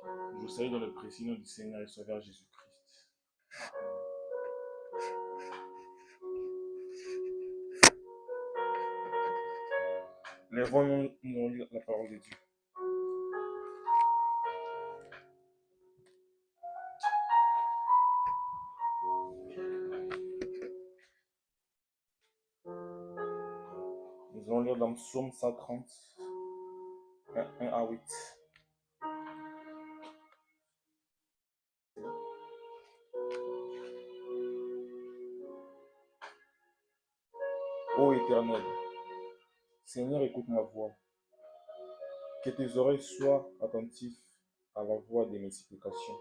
Je vous salue dans le précieux nom du Seigneur et Sauveur Jésus-Christ. Lèvons-nous, nous lire la parole de Dieu. Nous allons lire dans Psaume 130, 1 à 8. Ô Éternel, Seigneur, écoute ma voix. Que tes oreilles soient attentives à la voix de mes supplications.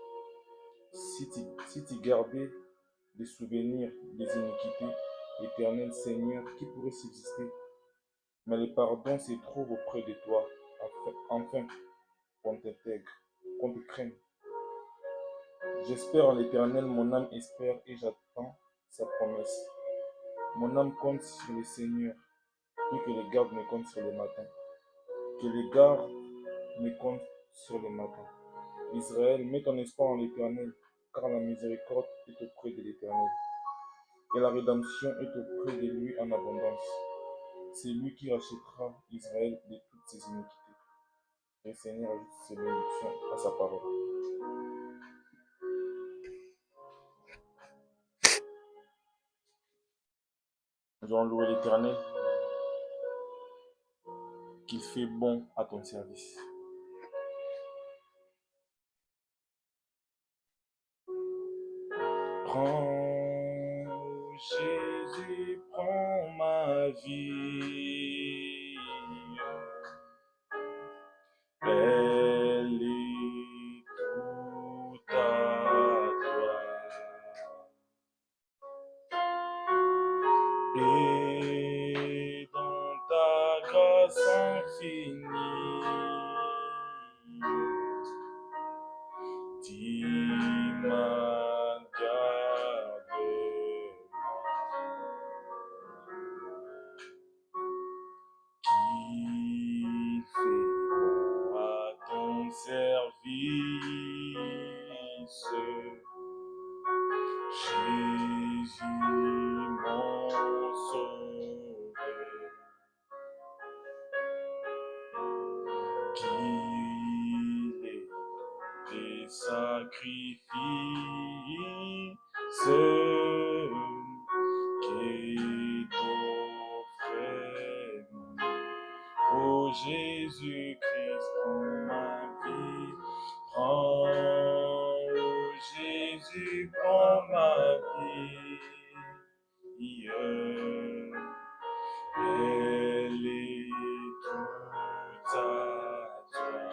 Si tu gardais des souvenirs des iniquités, Éternel Seigneur, qui pourrait subsister? Mais le pardon se trouve auprès de toi, enfin qu'on t'intègre, qu'on te craigne. J'espère en l'Éternel, mon âme espère et j'attends sa promesse. Mon âme compte sur le Seigneur, plus que les gardes me comptent sur le matin. Que les gardes me comptent sur le matin. Israël, mets ton espoir en l'Éternel, car la miséricorde est auprès de l'Éternel, et la rédemption est auprès de lui en abondance. C'est lui qui rachètera Israël de toutes ses iniquités. Et le Seigneur ajoute ses bénédictions à sa parole. Nous allons louer l'Éternel, qu'il fait bon à ton service. Prends, Jésus, prends ma vie. Elle est toute à toi. Et dans ta grâce infinie, tu m'as gardé, qui fait bon à ton service, Jésus mon sauveur, qu'il est des sacrifices qui t'offrait. Ô Jésus-Christ, prends ma vie, prends, ô Jésus, prends ma vie. Elle est toute à toi.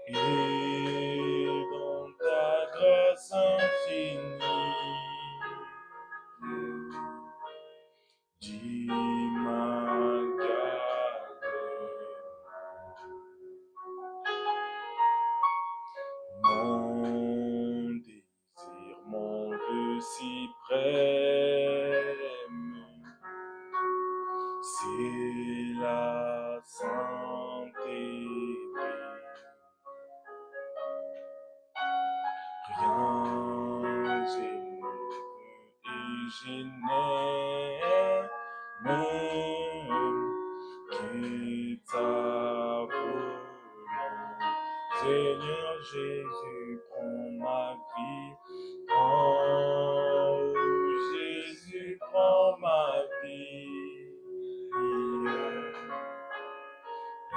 Et dans ta grâce infinie, tu m'as gardé. Mon désir, mon vœu suprême, c'est la sainteté. Rien j'ai et je n'aime que ta volonté. Seigneur Jésus, prends ma vie. Oh Jésus, prends ma vie.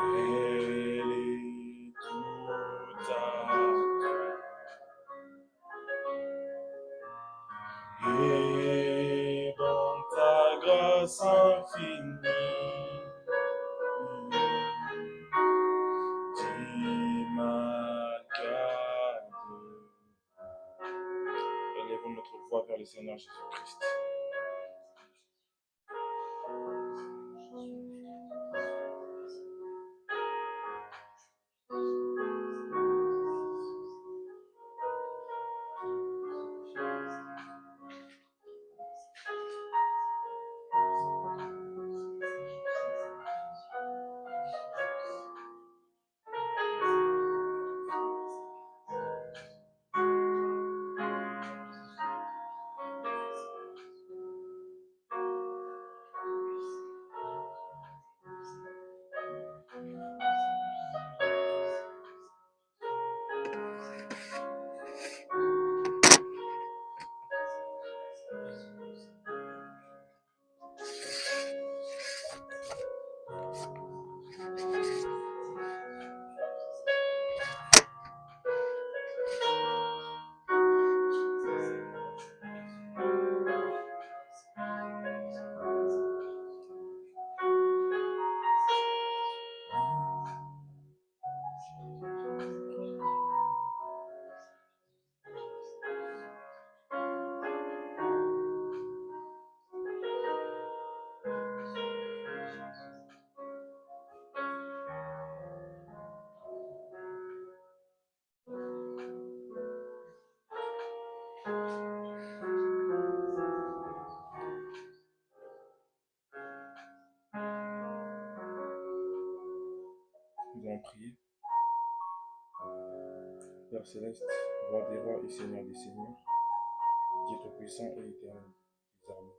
Elle est toute à toi. Et dans ta grâce infinie, tu m'as gardé. Élevons notre voix vers le Seigneur Jésus-Christ. Nous allons prier. Père Céleste, roi des rois et Seigneur des seigneurs, Dieu tout-puissant et éternel des armées.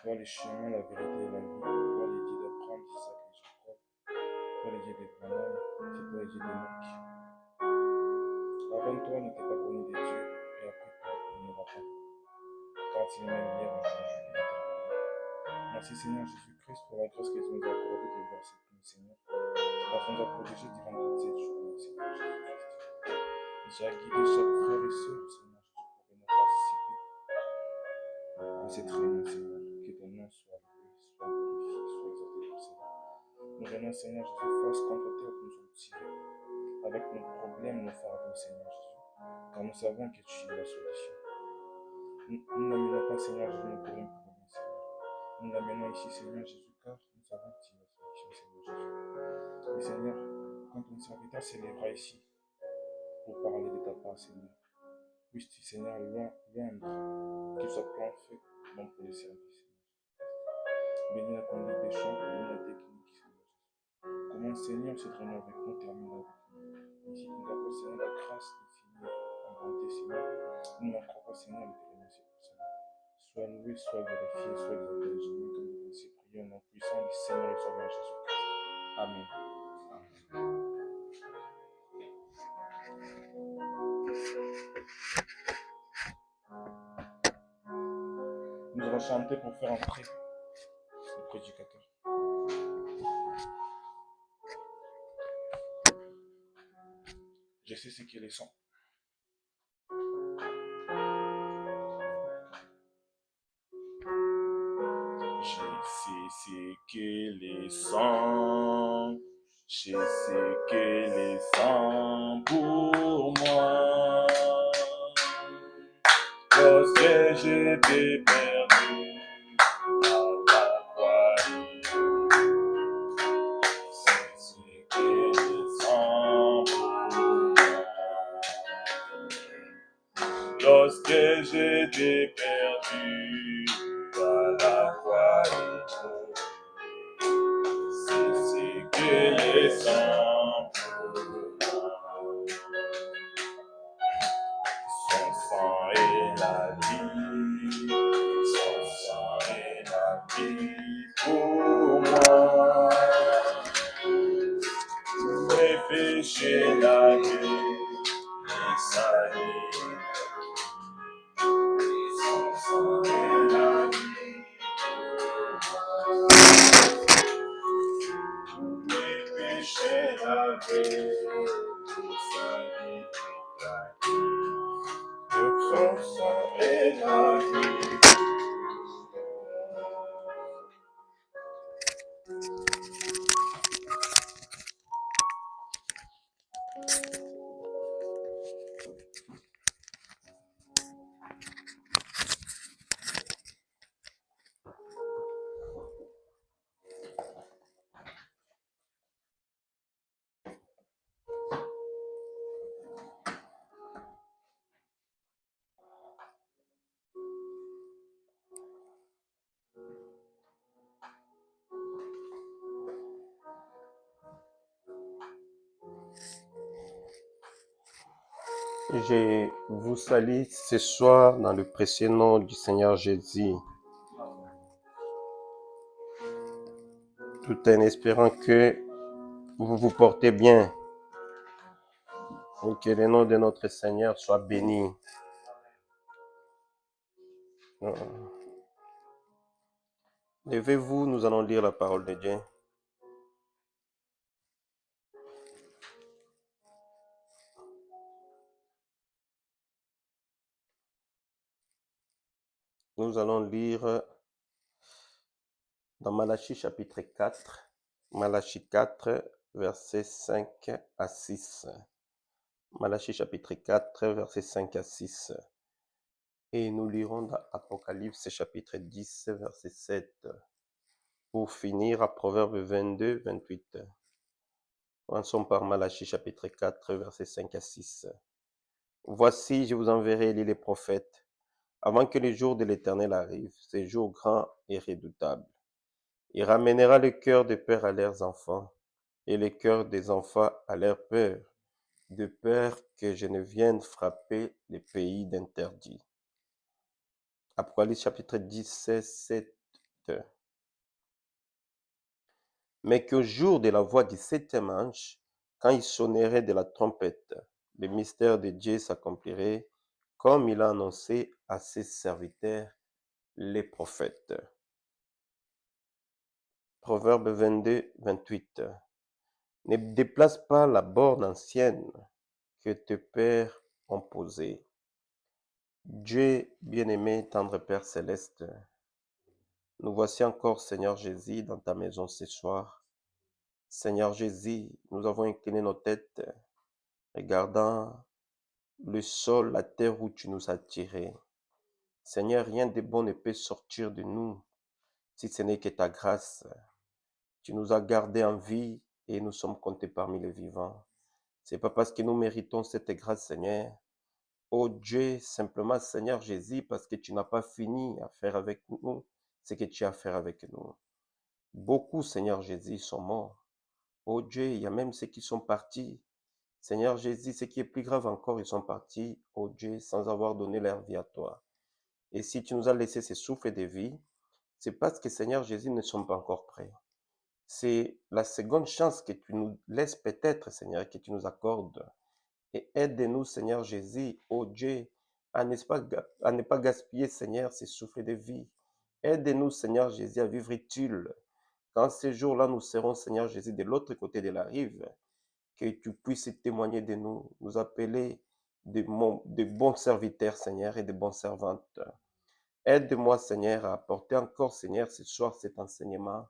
Toi les chemins, la vérité et la vie, toi les dieux d'Abraham, d'Isaac et Jacob, toi les dieux d'Abraham, c'est toi les dieux d'Enoch. Avant toi n'était pas connu des dieux, et après toi il n'y aura pas. Car tu es même hier, aujourd'hui et éternellement. Merci Seigneur Jésus-Christ pour la grâce que tu nous as accordée de voir cette nuit, Seigneur. C'est la fin de la protégée durant toute cette journée, Seigneur Jésus-Christ. J'ai guidé chaque frère et sœur, Seigneur Jésus, pour venir participer à cette réunion, Seigneur. Que ton nom soit loué, soit glorifié, soit exalté pour cela. Nous venons, Seigneur Jésus, face contre terre, nous sommes tirés avec nos problèmes, nos fardeaux, Seigneur Jésus. Car nous savons que tu es la solution. Nous n'amenons pas, Seigneur Jésus, nos problèmes pour rien, Seigneur. Nous l'amenons ici, Seigneur Jésus, car nous savons que tu es la solution, Seigneur Jésus. Et Seigneur, quand ton serviteur s'élèvera ici pour parler de ta part, Seigneur, puisses-tu, Seigneur, loindre qu'il soit plan fait bon pour le service, Seigneur. Bénis la conduite des chants, bénis la technique, Seigneur Jésus. Commence, Seigneur, cette réunion avec nous, termine avec nous. Ici, nous avons, Seigneur, la grâce de finir en bonté, Seigneur. Nous ne manquerons pas, Seigneur, de te remercier pour cela. Sois loué, sois glorifié, sois exalté jamais, comme nous ainsi prions au nom puissant du Seigneur et Sauveur Jésus-Christ. Amen. Nous allons chanter pour faire entrer le prédicateur. Je sais ce qu'il est son. Je sais ce qu'il est son. Je sais qu'il est son pour moi. Lorsque j'étais perdu à la croix, c'est ce qu'il est son pour moi. Lorsque j'étais perdu à la croix, c'est ce qu'il est son pour moi. Son sang est la vie, son sang est la vie pour moi. Mes péchés lavés et salis, son sang est la vie pour moi. Mes péchés lavés et salis, son sang est la vie. Je vous salue ce soir dans le précieux nom du Seigneur Jésus, tout en espérant que vous vous portez bien et que le nom de notre Seigneur soit béni. Levez-vous, nous allons lire la parole de Dieu. Nous allons lire dans Malachie chapitre 4, Malachie 4, versets 5 à 6. Malachie chapitre 4, versets 5 à 6. Et nous lirons dans Apocalypse chapitre 10, verset 7. Pour finir à Proverbe 22, 28. Commençons par Malachie chapitre 4, versets 5 à 6. Voici, je vous enverrai Élie les prophètes, avant que le jour de l'Éternel arrive, ces jours grands et redoutables. Il ramènera le cœur des pères à leurs enfants, et le cœur des enfants à leurs pères, de peur que je ne vienne frapper les pays d'interdit. Apocalypse chapitre 17, 7. Mais qu'au jour de la voix du septième ange, quand il sonnerait de la trompette, le mystère de Dieu s'accomplirait, comme il a annoncé à ses serviteurs, les prophètes. Proverbe 22, 28. Ne déplace pas la borne ancienne que tes pères ont posée. Dieu bien-aimé, tendre Père céleste, nous voici encore, Seigneur Jésus, dans ta maison ce soir. Seigneur Jésus, nous avons incliné nos têtes, regardant le sol, la terre où tu nous as tirés. Seigneur, rien de bon ne peut sortir de nous, si ce n'est que ta grâce. Tu nous as gardés en vie et nous sommes comptés parmi les vivants. C'est pas parce que nous méritons cette grâce, Seigneur. Oh Dieu, simplement, Seigneur Jésus, parce que tu n'as pas fini à faire avec nous ce que tu as fait avec nous. Beaucoup, Seigneur Jésus, sont morts. Oh Dieu, il y a même ceux qui sont partis. Seigneur Jésus, ce qui est plus grave encore, ils sont partis, oh Dieu, sans avoir donné leur vie à toi. Et si tu nous as laissé ce souffle de vie, c'est parce que, Seigneur Jésus, nous ne sommes pas encore prêts. C'est la seconde chance que tu nous laisses peut-être, Seigneur, que tu nous accordes. Et aide-nous, Seigneur Jésus, oh Dieu, à ne pas gaspiller, Seigneur, ces souffles de vie. Aide-nous, Seigneur Jésus, à vivre utile. Quand ces jours-là, nous serons, Seigneur Jésus, de l'autre côté de la rive, que tu puisses témoigner de nous, nous appeler de bons serviteurs, Seigneur, et de bonnes servantes. Aide-moi, Seigneur, à apporter encore, Seigneur, ce soir cet enseignement.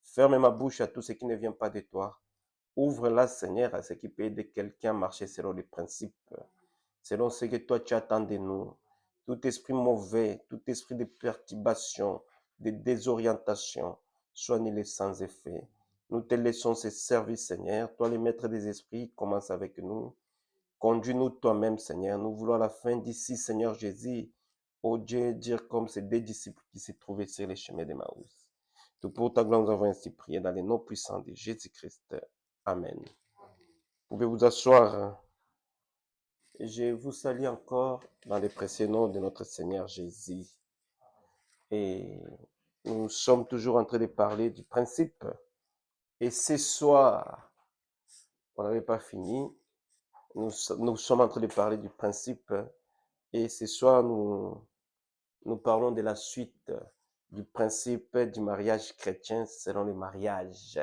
Ferme ma bouche à tout ce qui ne vient pas de toi. Ouvre-la, Seigneur, à ce qui peut aider quelqu'un à marcher selon les principes, selon ce que toi tu attends de nous. Tout esprit mauvais, tout esprit de perturbation, de désorientation, soit annulé sans effet. Nous te laissons ce service, Seigneur. Toi, le maître des esprits, commence avec nous. Conduis-nous toi-même, Seigneur. Nous voulons à la fin d'ici, Seigneur Jésus, ô Dieu, dire comme ces deux disciples qui se trouvaient sur les chemins d'Emmaüs. Tout pour ta gloire, nous avons ainsi prié dans les noms puissants de Jésus-Christ. Amen. Vous pouvez vous asseoir. Je vous salue encore dans le précieux nom de notre Seigneur Jésus. Et nous sommes toujours en train de parler du principe. Et ce soir, on n'avait pas fini. Nous sommes en train de parler du principe. Et ce soir, nous parlons de la suite du principe du mariage chrétien selon le mariage.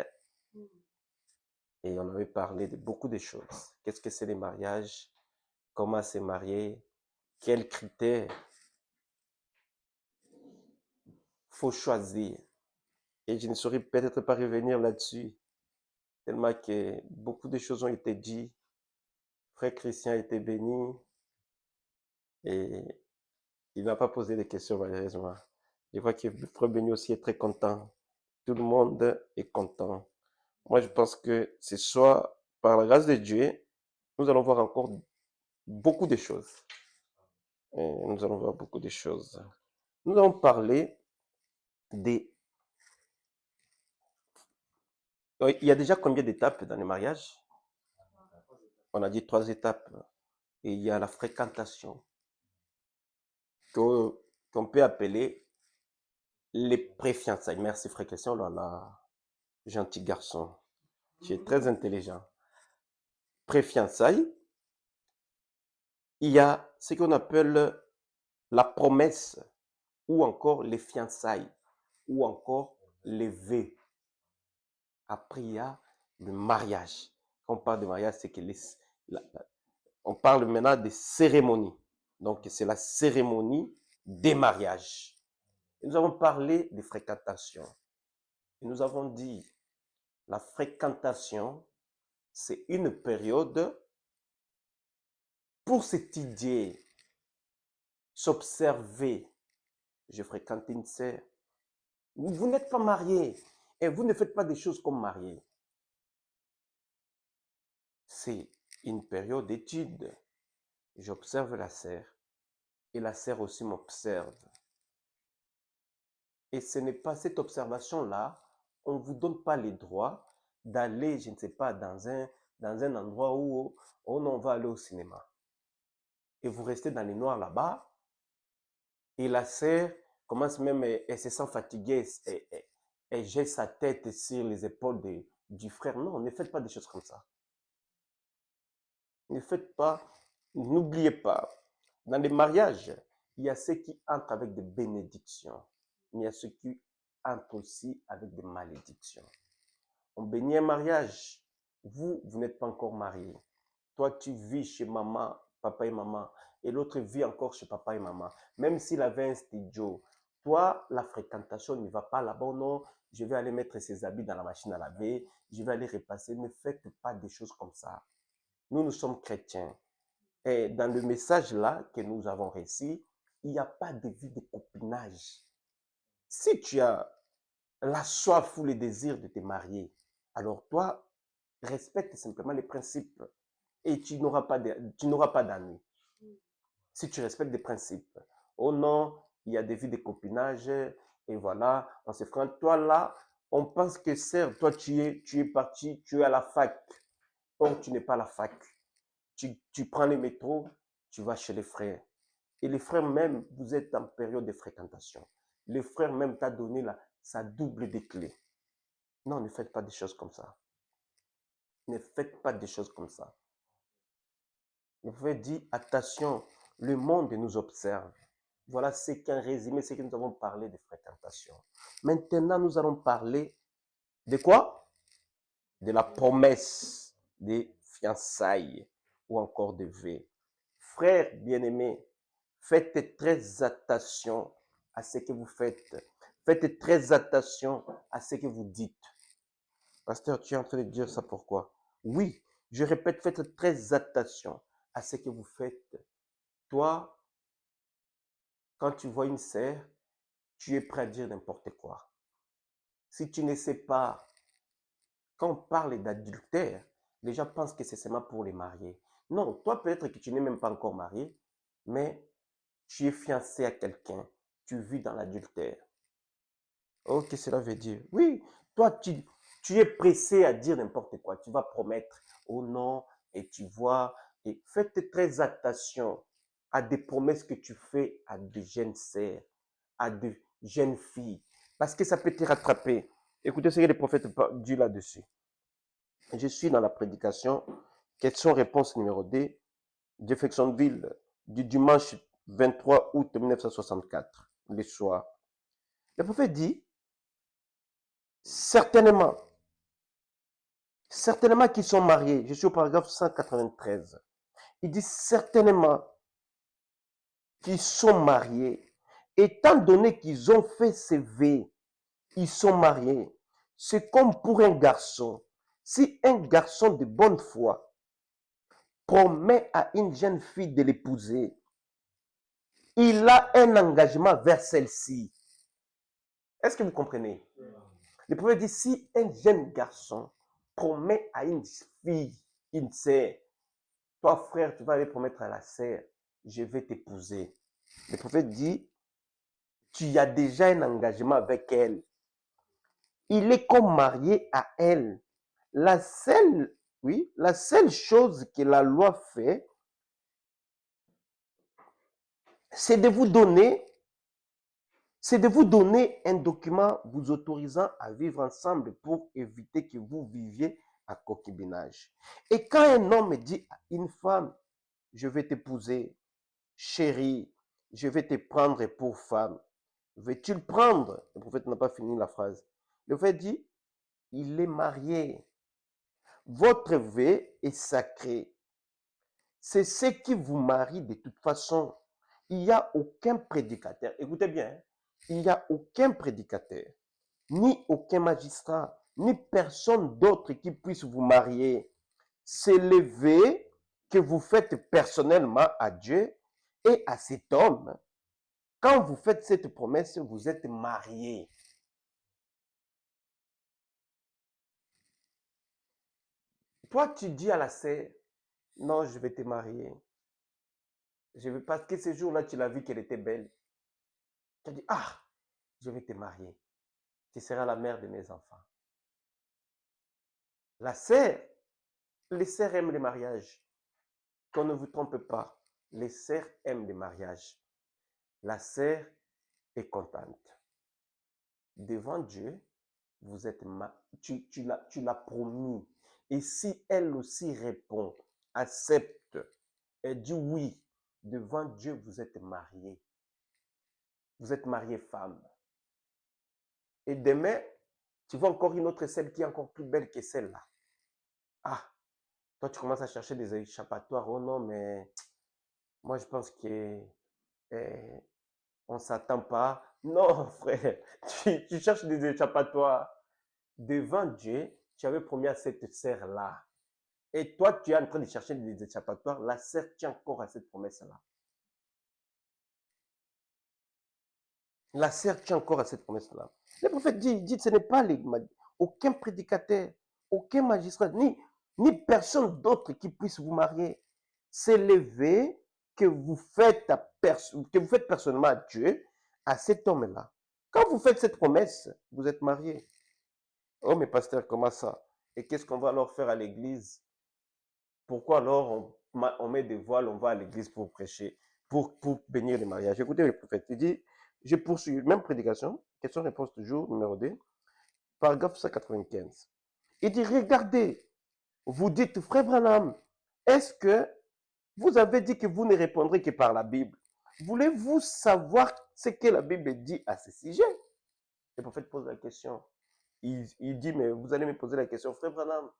Et on avait parlé de beaucoup de choses. Qu'est-ce que c'est le mariage? Comment se marier? Quels critères faut choisir? Et je ne saurais peut-être pas revenir là-dessus, tellement que beaucoup de choses ont été dites. Frère Christian a été béni et il n'a pas posé de questions malheureusement. Je vois que Frère Béni aussi est très content. Tout le monde est content. Moi, je pense que ce soir, par la grâce de Dieu, nous allons voir encore beaucoup de choses. Et nous allons voir beaucoup de choses. Nous allons parler des... Il y a déjà combien d'étapes dans le mariage? On a dit 3 étapes. Et il y a la fréquentation qu'on peut appeler les pré-fiançailles. Merci frère Christian, là, gentil garçon. Tu es très intelligent. Pré-fiançailles, il y a ce qu'on appelle la promesse ou encore les fiançailles ou encore les vœux. Après, il y a le mariage. Quand on parle de mariage, c'est que on parle maintenant de cérémonie. Donc, c'est la cérémonie des mariages. Et nous avons parlé de fréquentation. Et nous avons dit, la fréquentation, c'est une période pour s'étudier, s'observer. Je fréquente une sœur. Vous n'êtes pas marié et vous ne faites pas des choses comme marié. C'est une période d'étude. j'observe la sœur et la sœur aussi m'observe. Et ce n'est pas cette observation-là, on ne vous donne pas les droits d'aller, je ne sais pas, dans un endroit où on va aller au cinéma. Et vous restez dans les noirs là-bas, et la sœur commence même, elle se sent fatiguée, elle jette sa tête sur les épaules du frère. Non, ne faites pas des choses comme ça. Ne faites pas, n'oubliez pas, dans les mariages, il y a ceux qui entrent avec des bénédictions, mais il y a ceux qui entrent aussi avec des malédictions. On bénit un mariage, vous n'êtes pas encore marié. Toi, tu vis chez maman, papa et maman, et l'autre vit encore chez papa et maman. Même s'il avait un studio, toi, la fréquentation ne va pas là-bas, non, je vais aller mettre ses habits dans la machine à laver, je vais aller repasser. Ne faites pas des choses comme ça. Nous sommes chrétiens. Et dans le message là que nous avons reçu, il n'y a pas de vie de copinage. Si tu as la soif ou le désir de te marier, alors toi, respecte simplement les principes et tu n'auras pas d'ennui. Si tu respectes des principes. Oh non, il y a des vies de copinage et voilà, on se fréquente. Toi là, on pense que certes, toi tu es parti, tu es à la fac. Or, tu n'es pas à la fac. Tu prends le métro, tu vas chez les frères. Et les frères même, vous êtes en période de fréquentation. Les frères même t'a donné sa double des clés. Non, ne faites pas des choses comme ça. Ne faites pas des choses comme ça. Vous pouvez dire, attention, le monde nous observe. Voilà ce qu'un résumé, c'est que nous avons parlé de fréquentation. Maintenant, nous allons parler de quoi? De la promesse des fiançailles ou encore de vœux. Frères bien-aimés, faites très attention à ce que vous faites. Faites très attention à ce que vous dites. Pasteur, tu es en train de dire ça pourquoi? Oui, je répète, faites très attention à ce que vous faites. Toi, quand tu vois une sœur, tu es prêt à dire n'importe quoi. Si tu ne sais pas, quand on parle d'adultère, les gens pensent que c'est seulement pour les mariés. Non, toi peut-être que tu n'es même pas encore marié, mais tu es fiancé à quelqu'un. Tu vis dans l'adultère. Oh, qu'est-ce que cela veut dire? Oui, toi, tu es pressé à dire n'importe quoi. Tu vas promettre au nom et tu vois. Et faites très attention à des promesses que tu fais à de jeunes sœurs, à de jeunes filles, parce que ça peut te rattraper. Écoutez ce que les prophètes disent là-dessus. Je suis dans la prédication, question-réponse numéro 2, Jeffersonville, du dimanche 23 août 1964, le soir. Le prophète dit, certainement, certainement qu'ils sont mariés. Je suis au paragraphe 193. Il dit certainement qu'ils sont mariés. Étant donné qu'ils ont fait ces vœux, ils sont mariés. C'est comme pour un garçon. Si un garçon de bonne foi promet à une jeune fille de l'épouser, il a un engagement vers celle-ci. Est-ce que vous comprenez? Le prophète dit, si un jeune garçon promet à une fille, une sœur, toi frère, tu vas aller promettre à la sœur, je vais t'épouser. Le prophète dit, tu as déjà un engagement avec elle. Il est comme marié à elle. La seule, oui, la seule chose que la loi fait, c'est de vous donner un document vous autorisant à vivre ensemble pour éviter que vous viviez à concubinage. Et quand un homme dit à une femme, je vais t'épouser, chérie, je vais te prendre pour femme, veux-tu le prendre? Le prophète n'a pas fini la phrase. Le prophète dit, il est marié. Votre vœu est sacré. C'est ce qui vous marie de toute façon. Il n'y a aucun prédicateur. Écoutez bien, hein, il n'y a aucun prédicateur, ni aucun magistrat, ni personne d'autre qui puisse vous marier. C'est le vœu que vous faites personnellement à Dieu et à cet homme. Quand vous faites cette promesse, vous êtes marié. Toi, tu dis à la sœur, non, je vais te marier. Je veux parce que ce jour-là, tu l'as vu qu'elle était belle. Tu as dit, ah, je vais te marier. Tu seras la mère de mes enfants. La sœur, les sœurs aiment le mariage. Qu'on ne vous trompe pas. Les sœurs aiment le mariage. La sœur est contente. Devant Dieu, vous êtes tu l'as promis. Et si elle aussi répond, accepte, elle dit oui, devant Dieu, vous êtes mariés. Vous êtes mariés femme. Et demain, tu vois encore une autre celle qui est encore plus belle que celle-là. Ah, toi, tu commences à chercher des échappatoires. Oh non, mais moi, je pense que on ne s'attend pas. Non, frère, tu cherches des échappatoires. Devant Dieu, tu avais promis à cette sœur-là. Et toi, tu es en train de chercher des échappatoires. La sœur tient encore à cette promesse-là. La sœur tient encore à cette promesse-là. Le prophète dit, ce n'est pas aucun prédicateur, aucun magistrat, ni personne d'autre qui puisse vous marier. C'est l'élevé que vous faites personnellement à Dieu, à cet homme-là. Quand vous faites cette promesse, vous êtes marié. Oh, mais pasteur, comment ça? Et qu'est-ce qu'on va alors faire à l'église? Pourquoi alors on met des voiles, on va à l'église pour prêcher, pour bénir le mariage? Écoutez le prophète, il dit, je poursuis, même prédication, question-réponse toujours, numéro 2, paragraphe 195. Il dit, regardez, vous dites, frère Branham, est-ce que vous avez dit que vous ne répondrez que par la Bible? Voulez-vous savoir ce que la Bible dit à ce sujet? Le prophète pose la question. Il dit, mais vous allez me poser la question, frère Branham,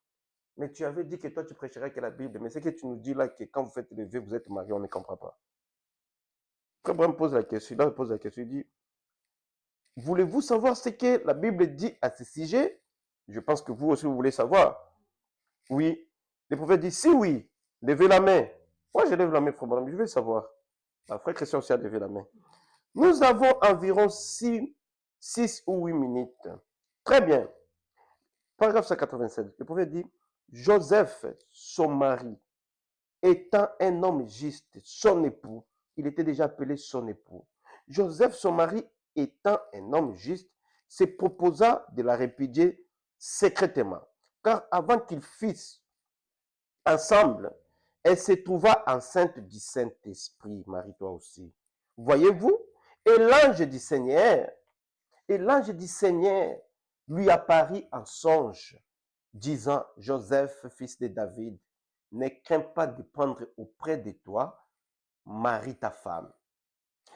mais tu avais dit que toi, tu prêcherais que la Bible. Mais ce que tu nous dis là, que quand vous faites le vœu, vous êtes marié, on ne comprend pas. Quand Abraham pose la question, là, il pose la question, il dit, voulez-vous savoir ce que la Bible dit à ce sujet? Je pense que vous aussi, vous voulez savoir. Oui. Le prophète dit, si oui, levez la main. Moi, je lève la main, frère Abraham, je veux savoir. La frère Christian aussi a levé la main. Nous avons environ 6 ou 8 minutes. Très bien. Paragraphe 187. Le prophète dit, Joseph, son mari, étant un homme juste, son époux, il était déjà appelé son époux. Joseph, son mari, étant un homme juste, se proposa de la répudier secrètement. Car avant qu'ils fissent ensemble, elle se trouva enceinte du Saint-Esprit. Marie-toi aussi. Voyez-vous? Et l'ange du Seigneur lui apparut en songe, disant, Joseph, fils de David, ne crains pas de prendre auprès de toi Marie ta femme.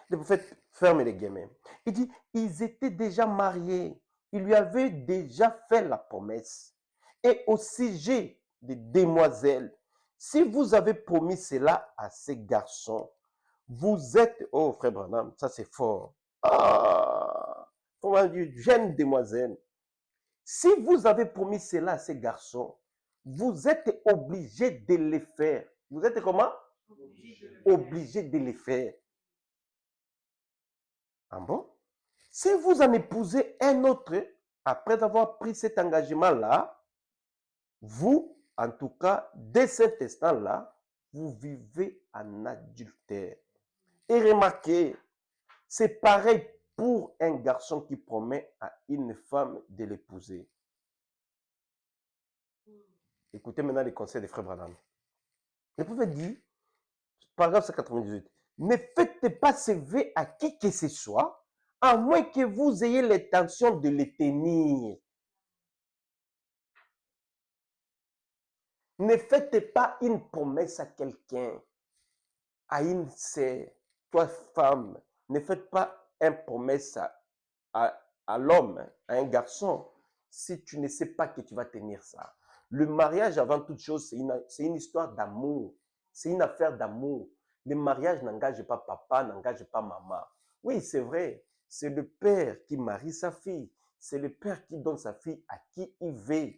Le prophète ferme les guillemets. Il dit, ils étaient déjà mariés. Il lui avait déjà fait la promesse. Et au sujet des demoiselles, si vous avez promis cela à ces garçons, vous êtes, oh frère Branham, ça c'est fort. Ah, comment dire, jeune demoiselle, si vous avez promis cela à ces garçons, vous êtes obligé de les faire. Vous êtes comment? Obligé de les faire. Ah bon? Si vous en épousez un autre, après avoir pris cet engagement-là, vous, en tout cas, dès cet instant-là, vous vivez en adultère. Et remarquez, c'est pareil pour un garçon qui promet à une femme de l'épouser. Écoutez maintenant les conseils des frères Branham. Le prophète dit, paragraphe 198, ne faites pas ce vœu à qui que ce soit, à moins que vous ayez l'intention de les tenir. Ne faites pas une promesse à quelqu'un, à une sœur, toi femme. Ne faites pas une promesse à l'homme, à un garçon, si tu ne sais pas que tu vas tenir ça. Le mariage, avant toute chose, c'est une histoire d'amour. C'est une affaire d'amour. Le mariage n'engage pas papa, n'engage pas maman. Oui, c'est vrai. C'est le père qui marie sa fille. C'est le père qui donne sa fille à qui il veut.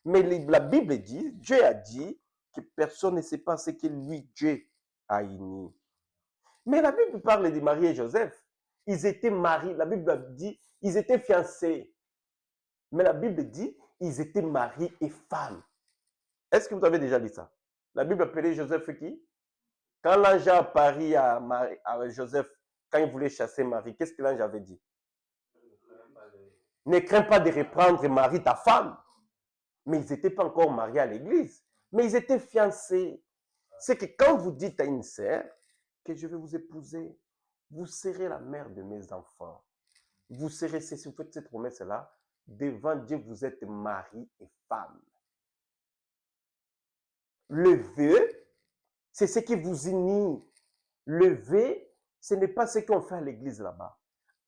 Mais la Bible dit, Dieu a dit que personne ne sait pas ce que lui, Dieu, a uni. Mais la Bible parle de Marie et Joseph. Ils étaient mariés. La Bible dit, ils étaient fiancés. Mais la Bible dit, ils étaient mariés et femmes. Est-ce que vous avez déjà lu ça? La Bible appelait Joseph qui? Quand l'ange a apparu à Joseph, quand il voulait chasser Marie, qu'est-ce que l'ange avait dit? Ne crains pas de reprendre Marie, ta femme. Mais ils n'étaient pas encore mariés à l'église. Mais ils étaient fiancés. C'est que quand vous dites à une sœur que je vais vous épouser, vous serez la mère de mes enfants. Vous serez, si vous faites cette promesse-là, devant Dieu, vous êtes mari et femme. Le vœu, c'est ce qui vous unit. Le vœu, ce n'est pas ce qu'on fait à l'église là-bas.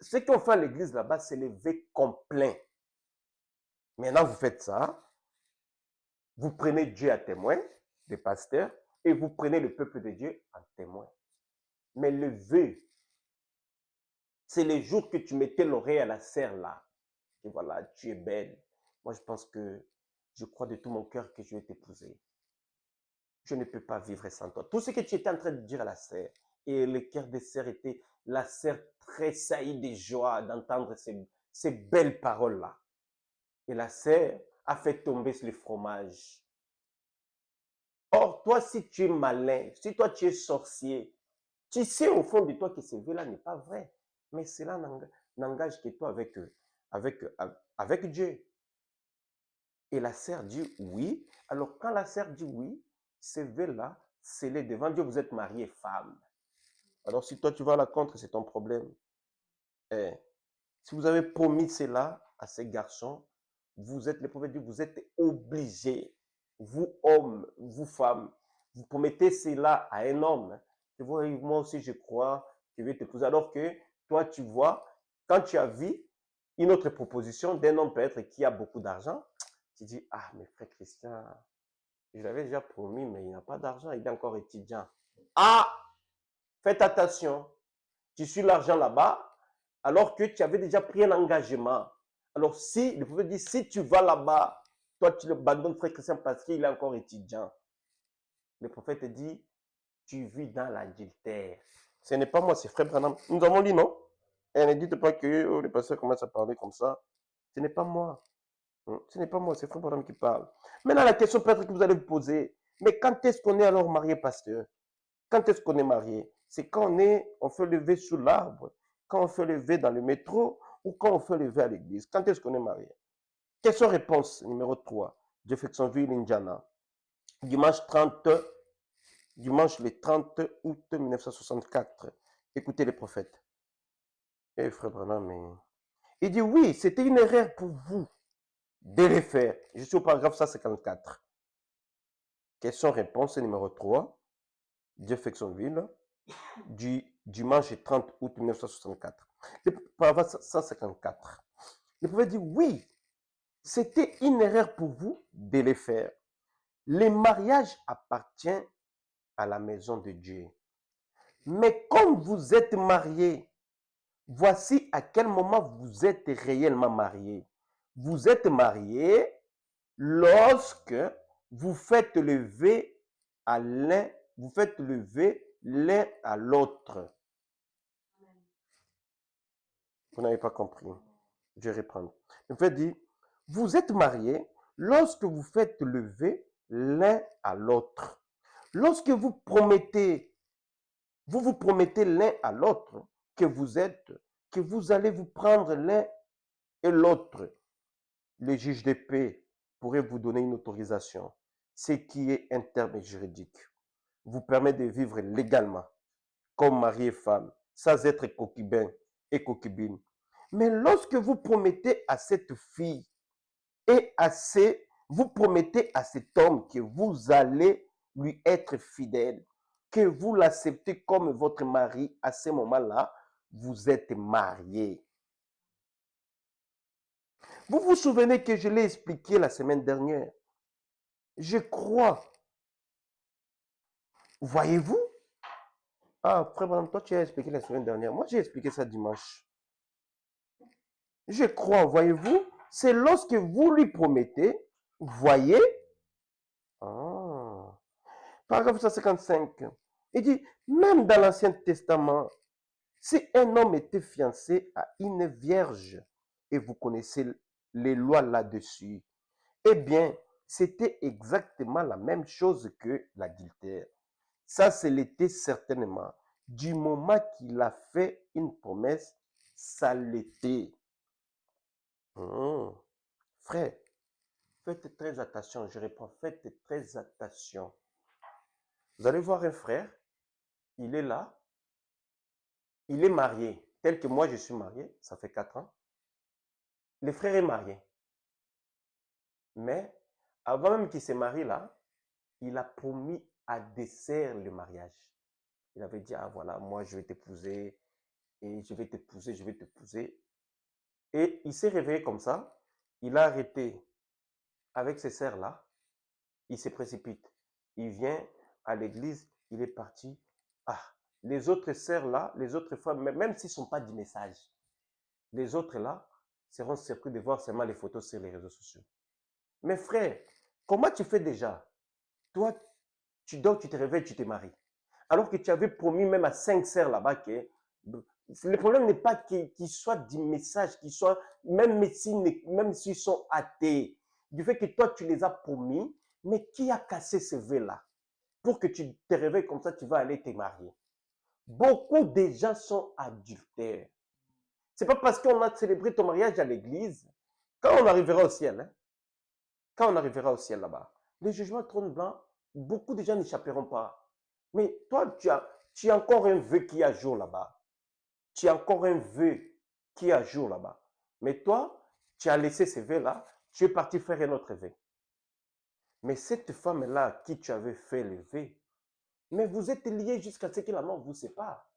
Ce qu'on fait à l'église là-bas, c'est le vœu complet. Maintenant, vous faites ça. Vous prenez Dieu à témoin, des pasteurs, et vous prenez le peuple de Dieu en témoin. Mais le vœu, c'est le jour que tu mettais l'oreille à la serre là. Et voilà, tu es belle. Moi, je pense que je crois de tout mon cœur que je vais t'épouser. Je ne peux pas vivre sans toi. Tout ce que tu étais en train de dire à la sœur, et le cœur des sœurs était, la sœur tressaillit de joie d'entendre ces belles paroles-là. Et la sœur a fait tomber le fromage. Or, toi, si tu es malin, si toi tu es sorcier, tu sais au fond de toi que ce vœu-là n'est pas vrai. Mais cela n'engage que toi avec Dieu. Et la sœur dit oui. Alors, quand la sœur dit oui, ce vœu-là, scellé devant Dieu, vous êtes marié femme. Alors, si toi tu vas à la contre, c'est ton problème. Eh, si vous avez promis cela à ces garçons, vous êtes, le prophète dit, vous êtes obligés, vous hommes, vous femmes, vous promettez cela à un homme. Tu vois, moi aussi je crois que je vais t'épouser. Alors que toi, tu vois, quand tu as vu une autre proposition d'un homme peut-être qui a beaucoup d'argent, tu dis, ah, mais frère Christian, je l'avais déjà promis, mais il n'a pas d'argent, il est encore étudiant. Ah, faites attention, tu suis l'argent là-bas, alors que tu avais déjà pris un engagement. Alors, si, le prophète dit, si tu vas là-bas, toi, tu l'abandonnes, frère Christian, parce qu'il est encore étudiant. Le prophète dit, tu vis dans l'adultère. Ce n'est pas moi, c'est frère Branham. Nous avons lu, non? Et ne dites pas que les pasteurs commencent à parler comme ça. Ce n'est pas moi. Ce n'est pas moi, c'est frère Branham qui parle. Maintenant, la question peut-être que vous allez vous poser, mais quand est-ce qu'on est alors marié, pasteur? Quand est-ce qu'on est marié? C'est quand on fait lever sous l'arbre, quand on fait lever dans le métro ou quand on fait lever à l'église. Quand est-ce qu'on est marié? Question réponse numéro 3, Jeffersonville, Indiana. Dimanche le 30 août 1964. Écoutez les prophètes. Eh frère Branham, mais... Il dit oui, c'était une erreur pour vous de les faire. Je suis au paragraphe 154. Question-réponse numéro 3, Jeffersonville, du dimanche 30 août 1964. Le paragraphe 154. Le prophète dit oui, c'était une erreur pour vous de les faire. Le mariage appartient à la maison de Dieu. Mais comme vous êtes mariés, voici à quel moment vous êtes réellement mariés. Vous êtes mariés lorsque vous faites lever à l'un, vous faites lever l'un à l'autre. Vous n'avez pas compris. Je vais reprendre. Le fait dit, vous êtes mariés lorsque vous faites lever l'un à l'autre. Lorsque vous promettez, vous promettez l'un à l'autre que vous allez vous prendre l'un et l'autre. Le juge de paix pourrait vous donner une autorisation, ce qui est un terme juridique. Vous permet de vivre légalement, comme mari et femme, sans être concubin et concubine. Mais lorsque vous promettez à cette fille et vous promettez à cet homme que vous allez lui être fidèle, que vous l'acceptez comme votre mari, à ce moment-là, vous êtes mariés. Vous vous souvenez que je l'ai expliqué la semaine dernière. Je crois. Voyez-vous? Ah, frère Madame, toi tu as expliqué la semaine dernière. Moi j'ai expliqué ça dimanche. Je crois, voyez-vous, c'est lorsque vous lui promettez, voyez, ah, paragraphe 155, il dit, même dans l'Ancien Testament, si un homme était fiancé à une vierge, et vous connaissez les lois là-dessus, eh bien, c'était exactement la même chose que l'adultère. Ça, c'est l'était certainement. Du moment qu'il a fait une promesse, ça l'était. Frère, faites très attention. Je réponds, faites très attention. Vous allez voir un frère, il est là, il est marié, tel que moi je suis marié, ça fait 4 ans. Le frère est marié. Mais avant même qu'il se marie là, il a promis à desserre le mariage. Il avait dit, ah voilà, moi je vais t'épouser, et je vais t'épouser, je vais t'épouser. Et il s'est réveillé comme ça, il a arrêté avec ses sœurs-là, il se précipite. Il vient à l'église, il est parti. Ah, les autres sœurs-là, les autres femmes, même s'ils ne sont pas du message, les autres là seront surpris de voir seulement les photos sur les réseaux sociaux. Mais frère, comment tu fais déjà? Toi, tu dors, tu te réveilles, tu te maries. Alors que tu avais promis même à 5 sœurs là-bas que le problème n'est pas qu'ils soient du message, qu'ils soient, même s'ils sont athées, du fait que toi tu les as promis, mais qui a cassé ce vœu-là? Pour que tu te réveilles comme ça, tu vas aller te marier. Beaucoup de gens sont adultères. C'est pas parce qu'on a célébré ton mariage à l'église, quand on arrivera au ciel, hein, quand on arrivera au ciel là-bas, le jugement trône blanc, beaucoup de gens n'échapperont pas. Mais toi, tu as encore un vœu qui est à jour là-bas. Tu as encore un vœu qui est à jour là-bas. Mais toi, tu as laissé ce vœu-là, tu es parti faire un autre vœu. Mais cette femme-là, qui tu avais fait le vœu, mais vous êtes liés jusqu'à ce que la mort vous sépare.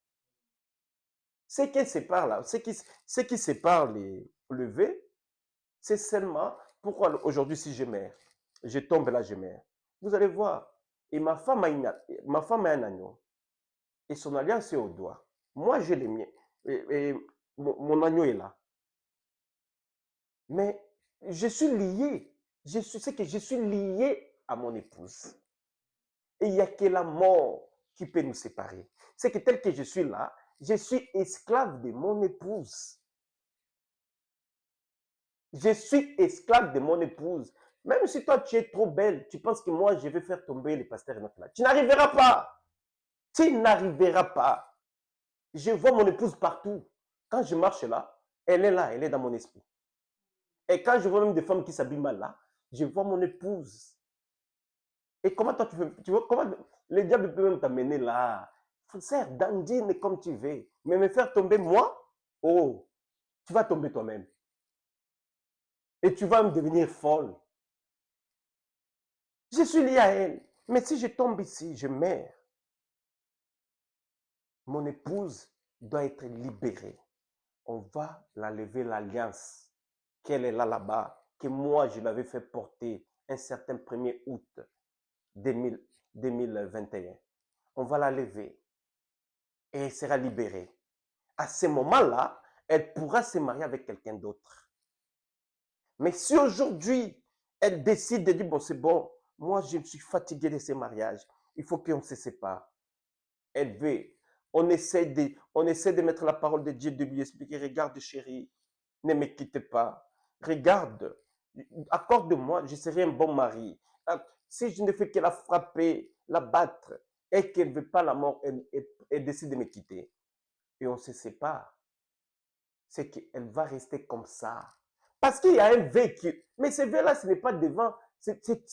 Ce qui sépare là, ce qui sépare le vœu, c'est seulement pourquoi aujourd'hui si je meurs, je tombe là, je meurs. Vous allez voir. Et ma femme a un agneau. Et son alliance est au doigt. Moi, j'ai les miens. Et mon agneau est là. Mais je suis lié. C'est que je suis lié à mon épouse. Et il n'y a que la mort qui peut nous séparer. C'est que tel que je suis là, je suis esclave de mon épouse. Je suis esclave de mon épouse. Même si toi, tu es trop belle, tu penses que moi, je vais faire tomber les pasteurs là. Tu n'arriveras pas. Tu n'arriveras pas. Je vois mon épouse partout. Quand je marche là, elle est dans mon esprit. Et quand je vois même des femmes qui s'habillent mal là, je vois mon épouse. Et comment toi, tu vois, comment le diable peut même t'amener là? Frère, dandine comme tu veux. Mais me faire tomber moi, oh, tu vas tomber toi-même. Et tu vas me devenir folle. Je suis lié à elle. Mais si je tombe ici, je meurs. Mon épouse doit être libérée. On va l'enlever l'alliance qu'elle est là-bas, que moi je l'avais fait porter un certain 1er août 2021. On va la lever et elle sera libérée. À ce moment-là, elle pourra se marier avec quelqu'un d'autre. Mais si aujourd'hui, elle décide de dire, bon, c'est bon, moi je suis fatigué de ces mariages, il faut qu'on se sépare. Elle veut. On essaie de mettre la parole de Dieu, de lui expliquer, regarde chérie, ne me quitte pas. Regarde, accorde-moi, je serai un bon mari. Si je ne fais que la frapper, la battre, et qu'elle ne veut pas la mort, elle décide de me quitter. Et on se sépare. C'est qu'elle va rester comme ça. Parce qu'il y a un vœu qui... Mais ce vœu-là, ce n'est pas devant... ça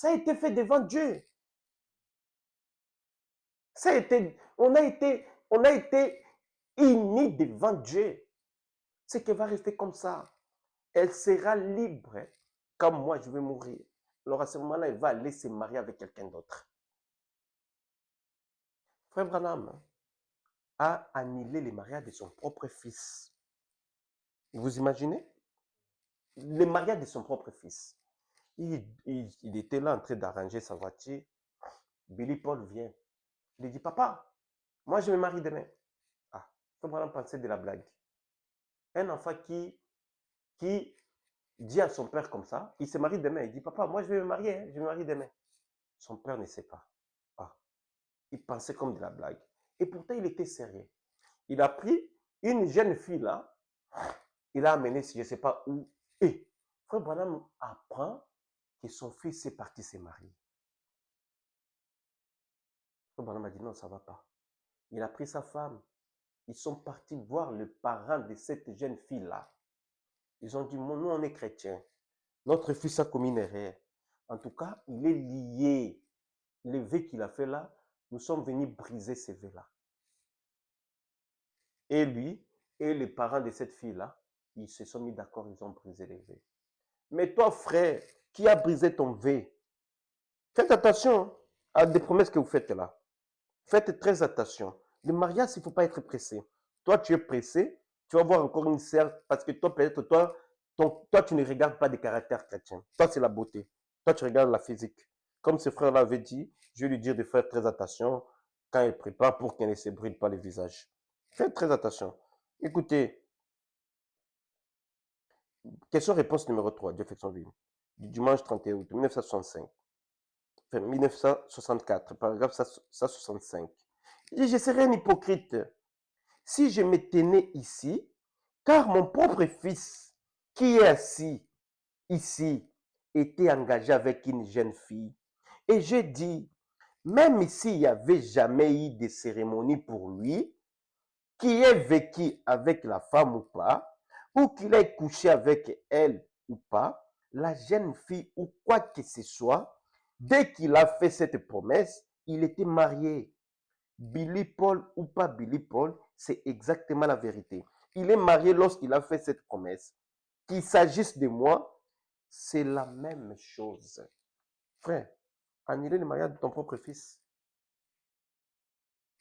a été fait devant Dieu. On a été unis devant Dieu. C'est qu'elle va rester comme ça. Elle sera libre comme moi je vais mourir. Alors à ce moment-là, elle va aller se marier avec quelqu'un d'autre. Frère Branham a annulé le mariage de son propre fils. Vous imaginez? Le mariage de son propre fils. Il était là en train d'arranger sa voiture. Billy Paul vient. Il dit, papa, moi je me marie demain. Ah, Frère Branham pensait de la blague. Un enfant qui dit à son père comme ça, il se marie demain. Il dit, papa, moi je vais me marier, hein, je vais me marier demain. Son père ne sait pas. Ah, il pensait comme de la blague. Et pourtant, il était sérieux. Il a pris une jeune fille là, il l'a amenée, je ne sais pas où. Et Frère Branham apprend que son fils est parti se marier. Abraham a dit non, ça ne va pas. Il a pris sa femme. Ils sont partis voir le parent de cette jeune fille-là. Ils ont dit, nous, on est chrétiens. Notre fils a commis une erreur. En tout cas, il est lié. Le vœu qu'il a fait là, nous sommes venus briser ce vœu-là. Et lui et les parents de cette fille-là, ils se sont mis d'accord, ils ont brisé les vœux. Mais toi, frère, qui a brisé ton vœu, faites attention à des promesses que vous faites là. Faites très attention. Le mariage, il ne faut pas être pressé. Toi, tu es pressé, tu vas voir encore une sœur, parce que toi, peut-être, toi, tu ne regardes pas des caractères chrétiens. Toi, c'est la beauté. Toi, tu regardes la physique. Comme ce frère l'avait dit, je vais lui dire de faire très attention quand il prépare pour qu'elle ne se brûle pas le visage. Faites très attention. Écoutez, question-réponse numéro 3, Dieu fait son vie, du dimanche 31 août 1965. Enfin, 1964, paragraphe 165. Je serais un hypocrite si je me tenais ici, car mon propre fils, qui est assis ici, était engagé avec une jeune fille. Et j'ai dit, même s'il n'y avait jamais eu de cérémonie pour lui, qu'il ait vécu avec la femme ou pas, ou qu'il ait couché avec elle ou pas, la jeune fille ou quoi que ce soit, dès qu'il a fait cette promesse, il était marié. Billy Paul ou pas Billy Paul, c'est exactement la vérité. Il est marié lorsqu'il a fait cette promesse. Qu'il s'agisse de moi, c'est la même chose. Frère, annuler le mariage de ton propre fils.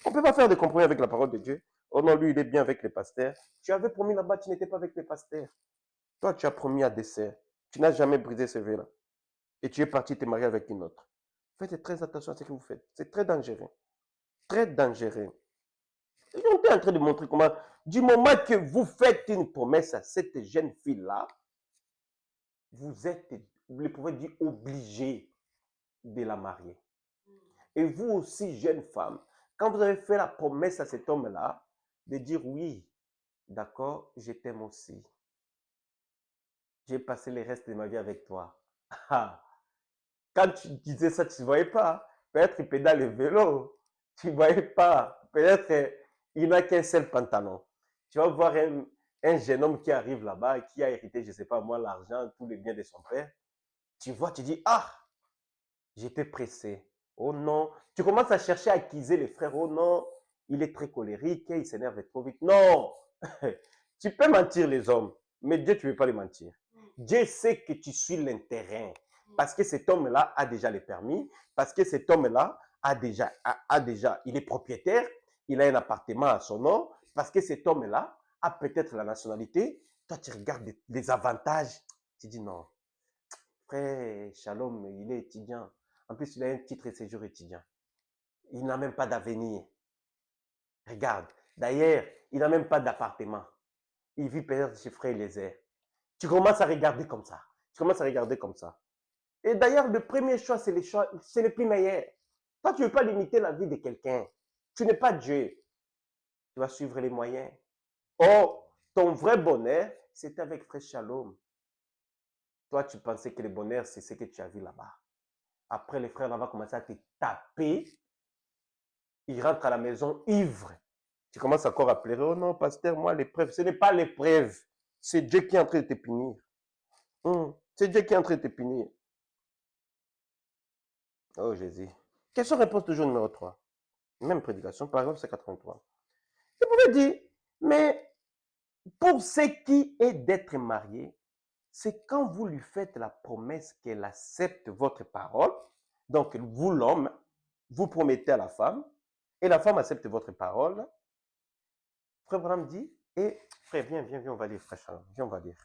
On ne peut pas faire de compromis avec la parole de Dieu. Oh non, lui, il est bien avec les pasteurs. Tu avais promis là-bas, tu n'étais pas avec les pasteurs. Toi, tu as promis à des sœurs. Tu n'as jamais brisé ce vœu-là. Et tu es parti te marier avec une autre. Faites très attention à ce que vous faites. C'est très dangereux. Très dangereux. On est en train de montrer comment, du moment que vous faites une promesse à cette jeune fille-là, vous êtes, vous pouvez dire, obligé de la marier. Et vous aussi, jeune femme, quand vous avez fait la promesse à cet homme-là, de dire oui, d'accord, je t'aime aussi. J'ai passé le reste de ma vie avec toi. Quand tu disais ça, tu ne voyais pas. Peut-être qu'il pédale le vélo. Tu ne voyais pas. Peut-être il n'a qu'un seul pantalon. Tu vas voir un jeune homme qui arrive là-bas, qui a hérité, je ne sais pas moi, l'argent, tous les biens de son père. Tu vois, tu dis, ah, j'étais pressé. Oh non. Tu commences à chercher à accuser les frères. Oh non, il est très colérique, il s'énerve trop vite. Non. Tu peux mentir les hommes, mais Dieu, tu ne veux pas les mentir. Dieu sait que tu suis l'intérêt. Parce que cet homme-là a déjà les permis, parce que cet homme-là a déjà, il est propriétaire, il a un appartement à son nom, parce que cet homme-là a peut-être la nationalité. Toi, tu regardes les avantages. Tu dis non, frère Shalom, il est étudiant. En plus, il a un titre de séjour étudiant. Il n'a même pas d'avenir. Regarde. D'ailleurs, il n'a même pas d'appartement. Il vit peut-être chez Frère Eliezer. Tu commences à regarder comme ça. Tu commences à regarder comme ça. Et d'ailleurs, le premier choix, c'est le plus meilleur. Toi, tu ne veux pas limiter la vie de quelqu'un. Tu n'es pas Dieu. Tu vas suivre les moyens. Oh, ton vrai bonheur, c'est avec Frère Shalom. Toi, tu pensais que le bonheur, c'est ce que tu as vu là-bas. Après, les frères là-bas commencent à te taper. Ils rentrent à la maison ivres. Tu commences encore à pleurer. Oh non, pasteur, moi, l'épreuve, ce n'est pas l'épreuve. C'est Dieu qui est en train de te punir. C'est Dieu qui est en train de te punir. Oh Jésus. Question-réponse toujours numéro 3. Même prédication, paragraphe 183. Vous pouvez dire, mais pour ce qui est d'être marié, c'est quand vous lui faites la promesse qu'elle accepte votre parole. Donc, vous, l'homme, vous promettez à la femme, et la femme accepte votre parole. Frère Branham dit, et frère, viens, on va lire, frère Charles, viens, on va lire.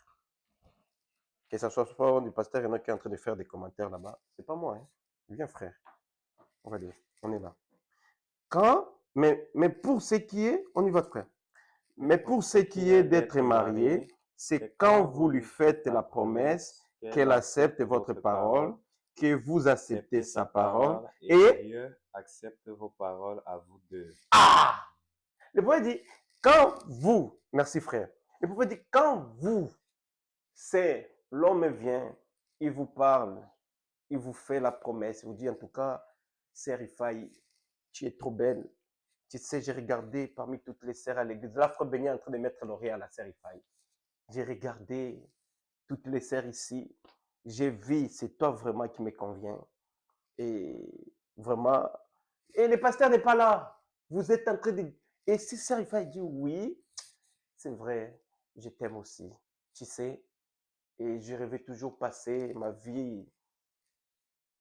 Que ce soit du pasteur, il y en a qui est en train de faire des commentaires là-bas. C'est pas moi, hein. Viens, frère. On va lire. On est là. Mais pour ce qui est, on y va, frère. Mais pour ce qui est d'être marié, c'est quand vous lui faites la promesse qu'elle accepte votre parole, que vous acceptez sa parole, et Dieu accepte vos paroles à vous deux. ah! Le prophète dit, quand vous, merci frère, le prophète dit, quand vous, c'est l'homme vient, il vous parle, il vous fait la promesse, il vous dit en tout cas, c'est Rifaï, tu es trop belle. Tu sais, j'ai regardé parmi toutes les sœurs à l'église. La frère Béni est en train de mettre l'oreille à la sœur Ifaï. J'ai regardé toutes les sœurs ici. J'ai vu, c'est toi vraiment qui me convient. Et vraiment, et le pasteur n'est pas là. Vous êtes en train de... Et si sœur Ifaï dit oui, c'est vrai, je t'aime aussi. Tu sais, et je rêvais toujours passer ma vie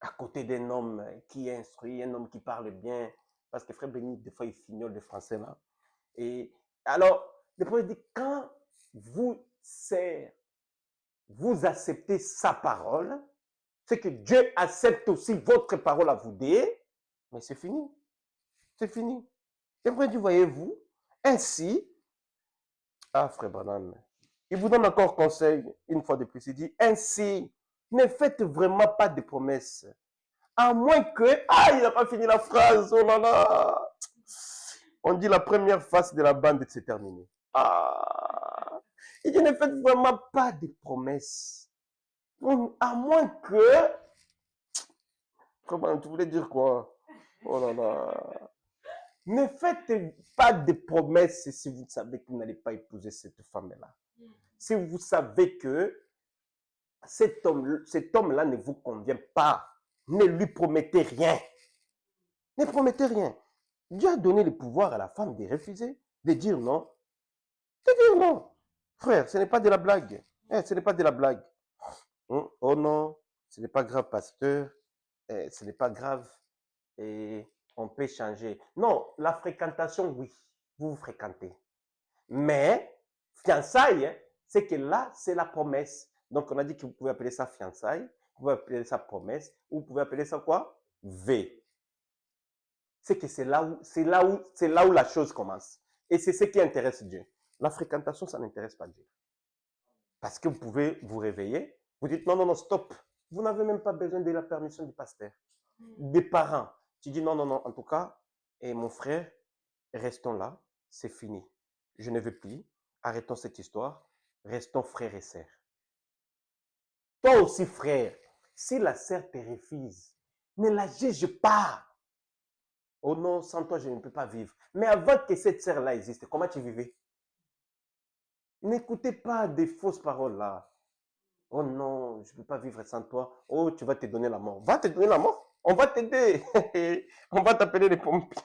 à côté d'un homme qui est instruit, un homme qui parle bien. Parce que frère Béni, des fois, il fignole le français là. Et alors, le prophète dit, quand vous, sœurs, vous acceptez sa parole, c'est que Dieu accepte aussi votre parole à vous dire, mais c'est fini. C'est fini. Et après, voyez-vous, ainsi, ah, frère Branham, il vous donne encore conseil, une fois de plus, il dit, ainsi, ne faites vraiment pas de promesses, à moins que, ah, il n'a pas fini la phrase, oh là là, on dit la première phase de la bande, c'est terminé. Ah, il dit, ne faites vraiment pas de promesses, à moins que, comment, tu voulais dire quoi? Oh là là. Ne faites pas de promesses si vous savez que vous n'allez pas épouser cette femme-là. Si vous savez que cet homme-là ne vous convient pas, ne lui promettez rien. Ne promettez rien. Dieu a donné le pouvoir à la femme de refuser, de dire non. De dire non. Frère, ce n'est pas de la blague. Ce n'est pas de la blague. Oh non, ce n'est pas grave, pasteur. Ce n'est pas grave. Et on peut changer. Non, la fréquentation, oui, vous vous fréquentez. Mais, fiançailles, c'est que là, c'est la promesse. Donc, on a dit que vous pouvez appeler ça fiançailles, vous pouvez appeler ça promesse, ou vous pouvez appeler ça quoi? V. C'est que c'est là où la chose commence. Et c'est ce qui intéresse Dieu. La fréquentation, ça n'intéresse pas Dieu. Parce que vous pouvez vous réveiller, vous dites non, non, non, stop. Vous n'avez même pas besoin de la permission du pasteur, des parents. Tu dis non, non, non, en tout cas, et mon frère, restons là, c'est fini. Je ne veux plus, arrêtons cette histoire, restons frères et sœurs. Toi aussi, frère, si la sœur te refuse, ne la juge pas. Oh non, sans toi, je ne peux pas vivre. Mais avant que cette sœur-là existe, comment tu vivais? N'écoutez pas des fausses paroles là. Oh non, je ne peux pas vivre sans toi. Oh, tu vas te donner la mort. Va te donner la mort. On va t'aider. On va t'appeler les pompiers.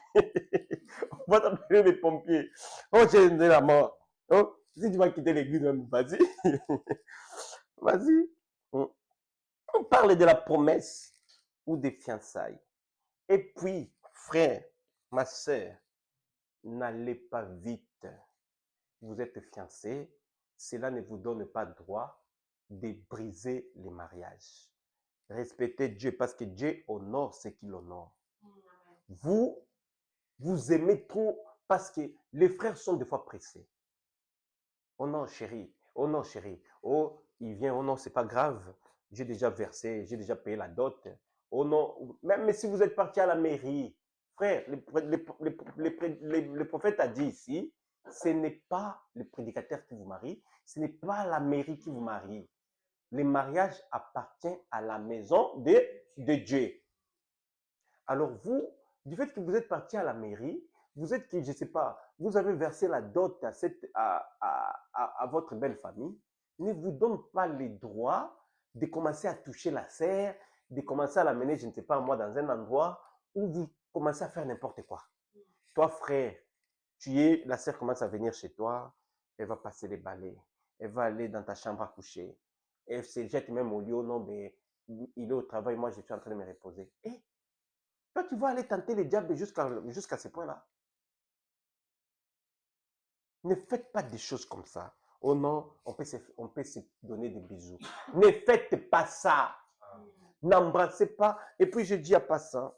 On va t'appeler les pompiers. Oh, j'ai donné la mort. Oh, si tu vas quitter l'église, vas-y. Vas-y. On parle de la promesse ou des fiançailles. Et puis, frère, ma sœur, n'allez pas vite. Vous êtes fiancés. Cela ne vous donne pas droit de briser les mariages. Respectez Dieu parce que Dieu honore ce qu'il honore. Vous aimez trop parce que les frères sont des fois pressés. Oh non, chérie. Oh non, chérie. Oh, il vient. Oh non, c'est pas grave. J'ai déjà versé, j'ai déjà payé la dot. Oh non, même si vous êtes parti à la mairie, frère, le prophète a dit ici, ce n'est pas le prédicateur qui vous marie, ce n'est pas la mairie qui vous marie. Le mariage appartient à la maison de Dieu. Alors vous, du fait que vous êtes parti à la mairie, vous êtes, je ne sais pas, vous avez versé la dot à votre belle famille, ne vous donne pas les droits de commencer à toucher la serre, de commencer à l'amener, je ne sais pas moi, dans un endroit où vous commencez à faire n'importe quoi. Toi, frère, la serre commence à venir chez toi, elle va passer les balais, elle va aller dans ta chambre à coucher, elle se jette même au lit, non, mais il est au travail, moi je suis en train de me reposer. Et toi, tu vas aller tenter le diable jusqu'à ce point-là. Ne faites pas des choses comme ça. Oh non, on peut se donner des bisous. Ne faites pas ça. N'embrassez pas. Et puis je dis à passant,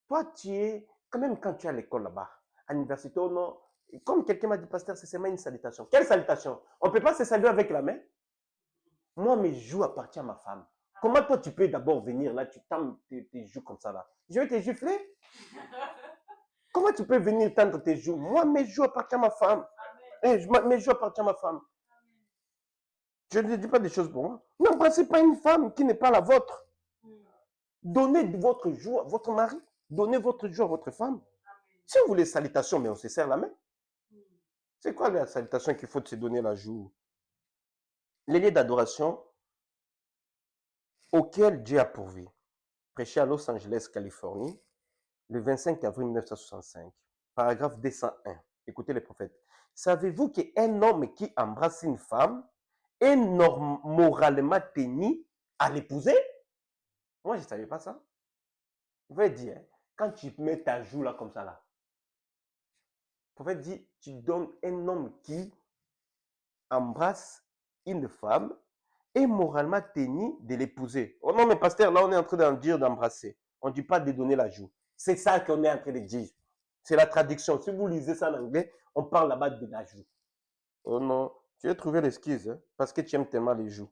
toi tu es, quand même quand tu es à l'école là-bas, à l'université, oh non, comme quelqu'un m'a dit, pasteur, c'est seulement une salutation. Quelle salutation? On ne peut pas se saluer avec la main. Moi, mes joues appartiennent à ma femme. Comment toi tu peux d'abord venir là, tu tends tes joues comme ça là? Je vais te gifler? Comment tu peux venir tendre tes joues? Moi, mes joues appartiennent à ma femme. Mes joues appartiennent à ma femme. Je ne dis pas des choses pour moi. N'embrassez pas une femme qui n'est pas la vôtre. Donnez votre joie à votre mari. Donnez votre joie à votre femme. Si vous voulez salutation, mais on se serre la main. C'est quoi la salutation qu'il faut se donner la joue? Les lieux d'adoration auxquels Dieu a pourvu. Prêché à Los Angeles, Californie, le 25 avril 1965. Paragraphe 201. Écoutez les prophètes. Savez-vous qu'un homme qui embrasse une femme est moralement tenu à l'épouser? Moi, je ne savais pas ça. Je vais dire, quand tu mets ta joue là comme ça là, le prophète dit, tu donnes un homme qui embrasse une femme est moralement tenu de l'épouser. Oh non, mais pasteur, là, on est en train d'en dire d'embrasser. On ne dit pas de donner la joue. C'est ça qu'on est en train de dire. C'est la traduction. Si vous lisez ça en anglais, on parle là-bas de la joue. Oh non, tu as trouvé l'excuse, hein, parce que tu aimes tellement les joues.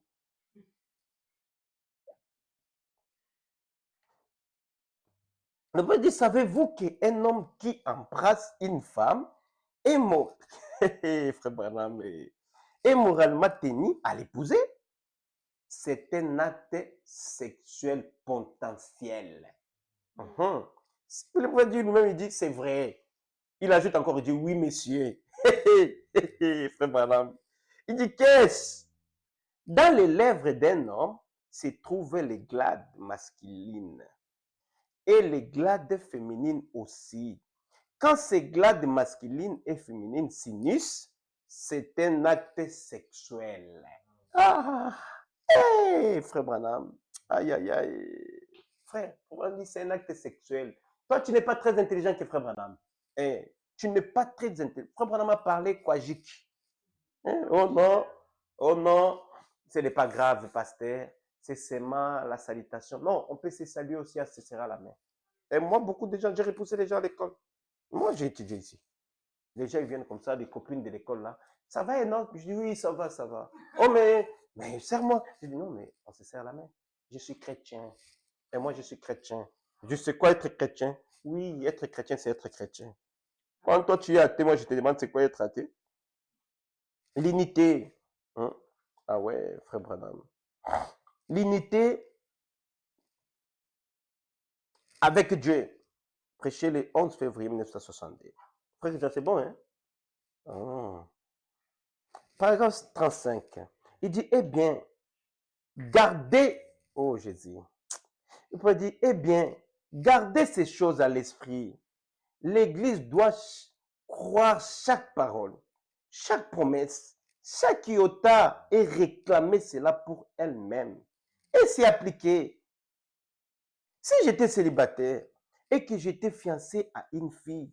Le prophète dit, savez-vous qu'un homme qui embrasse une femme est mort, frère Branham, est moralement tenu à l'épouser? C'est un acte sexuel potentiel. Le prophète lui-même, il dit, c'est vrai. Il ajoute encore, il dit, oui, monsieur. Frère Branham. Il dit, qu'est-ce? Dans les lèvres d'un homme se trouvent les glades masculines et les glades féminines aussi. Quand ces glades masculines et féminines s'unissent, c'est un acte sexuel. Ah, hey, frère Branham. Aïe, aïe, aïe. Frère, on dit c'est un acte sexuel. Toi, tu n'es pas très intelligent que frère Branham. Hey, tu n'es pas très intelligent. Frère Branham a parlé quagique. Oh non, ce n'est pas grave, pasteur. C'est seulement la salutation. Non, on peut se saluer aussi à se serrer la main. Et moi, beaucoup de gens, j'ai repoussé les gens à l'école. Moi, j'ai étudié ici. Les gens, ils viennent comme ça, les copines de l'école là. Ça va, non? Je dis oui, ça va, ça va. Oh, mais serre-moi. Je dis non, mais on se serre la main. Je suis chrétien. Et moi, je suis chrétien. Je sais quoi être chrétien? Oui, être chrétien, c'est être chrétien. Quand toi, tu es athée, moi, je te demande c'est quoi être athée? L'unité. Hein? Ah ouais, frère Branham. L'unité avec Dieu. Prêché le 11 février 1962. Frère, c'est bon, hein? Oh. Paragraphe 35. Il dit, eh bien, gardez, oh Jésus, il peut dire, eh bien, gardez ces choses à l'esprit. L'Église doit croire chaque parole, chaque promesse, chaque iota et réclamer cela pour elle-même et s'y appliquer. Si j'étais célibataire et que j'étais fiancé à une fille,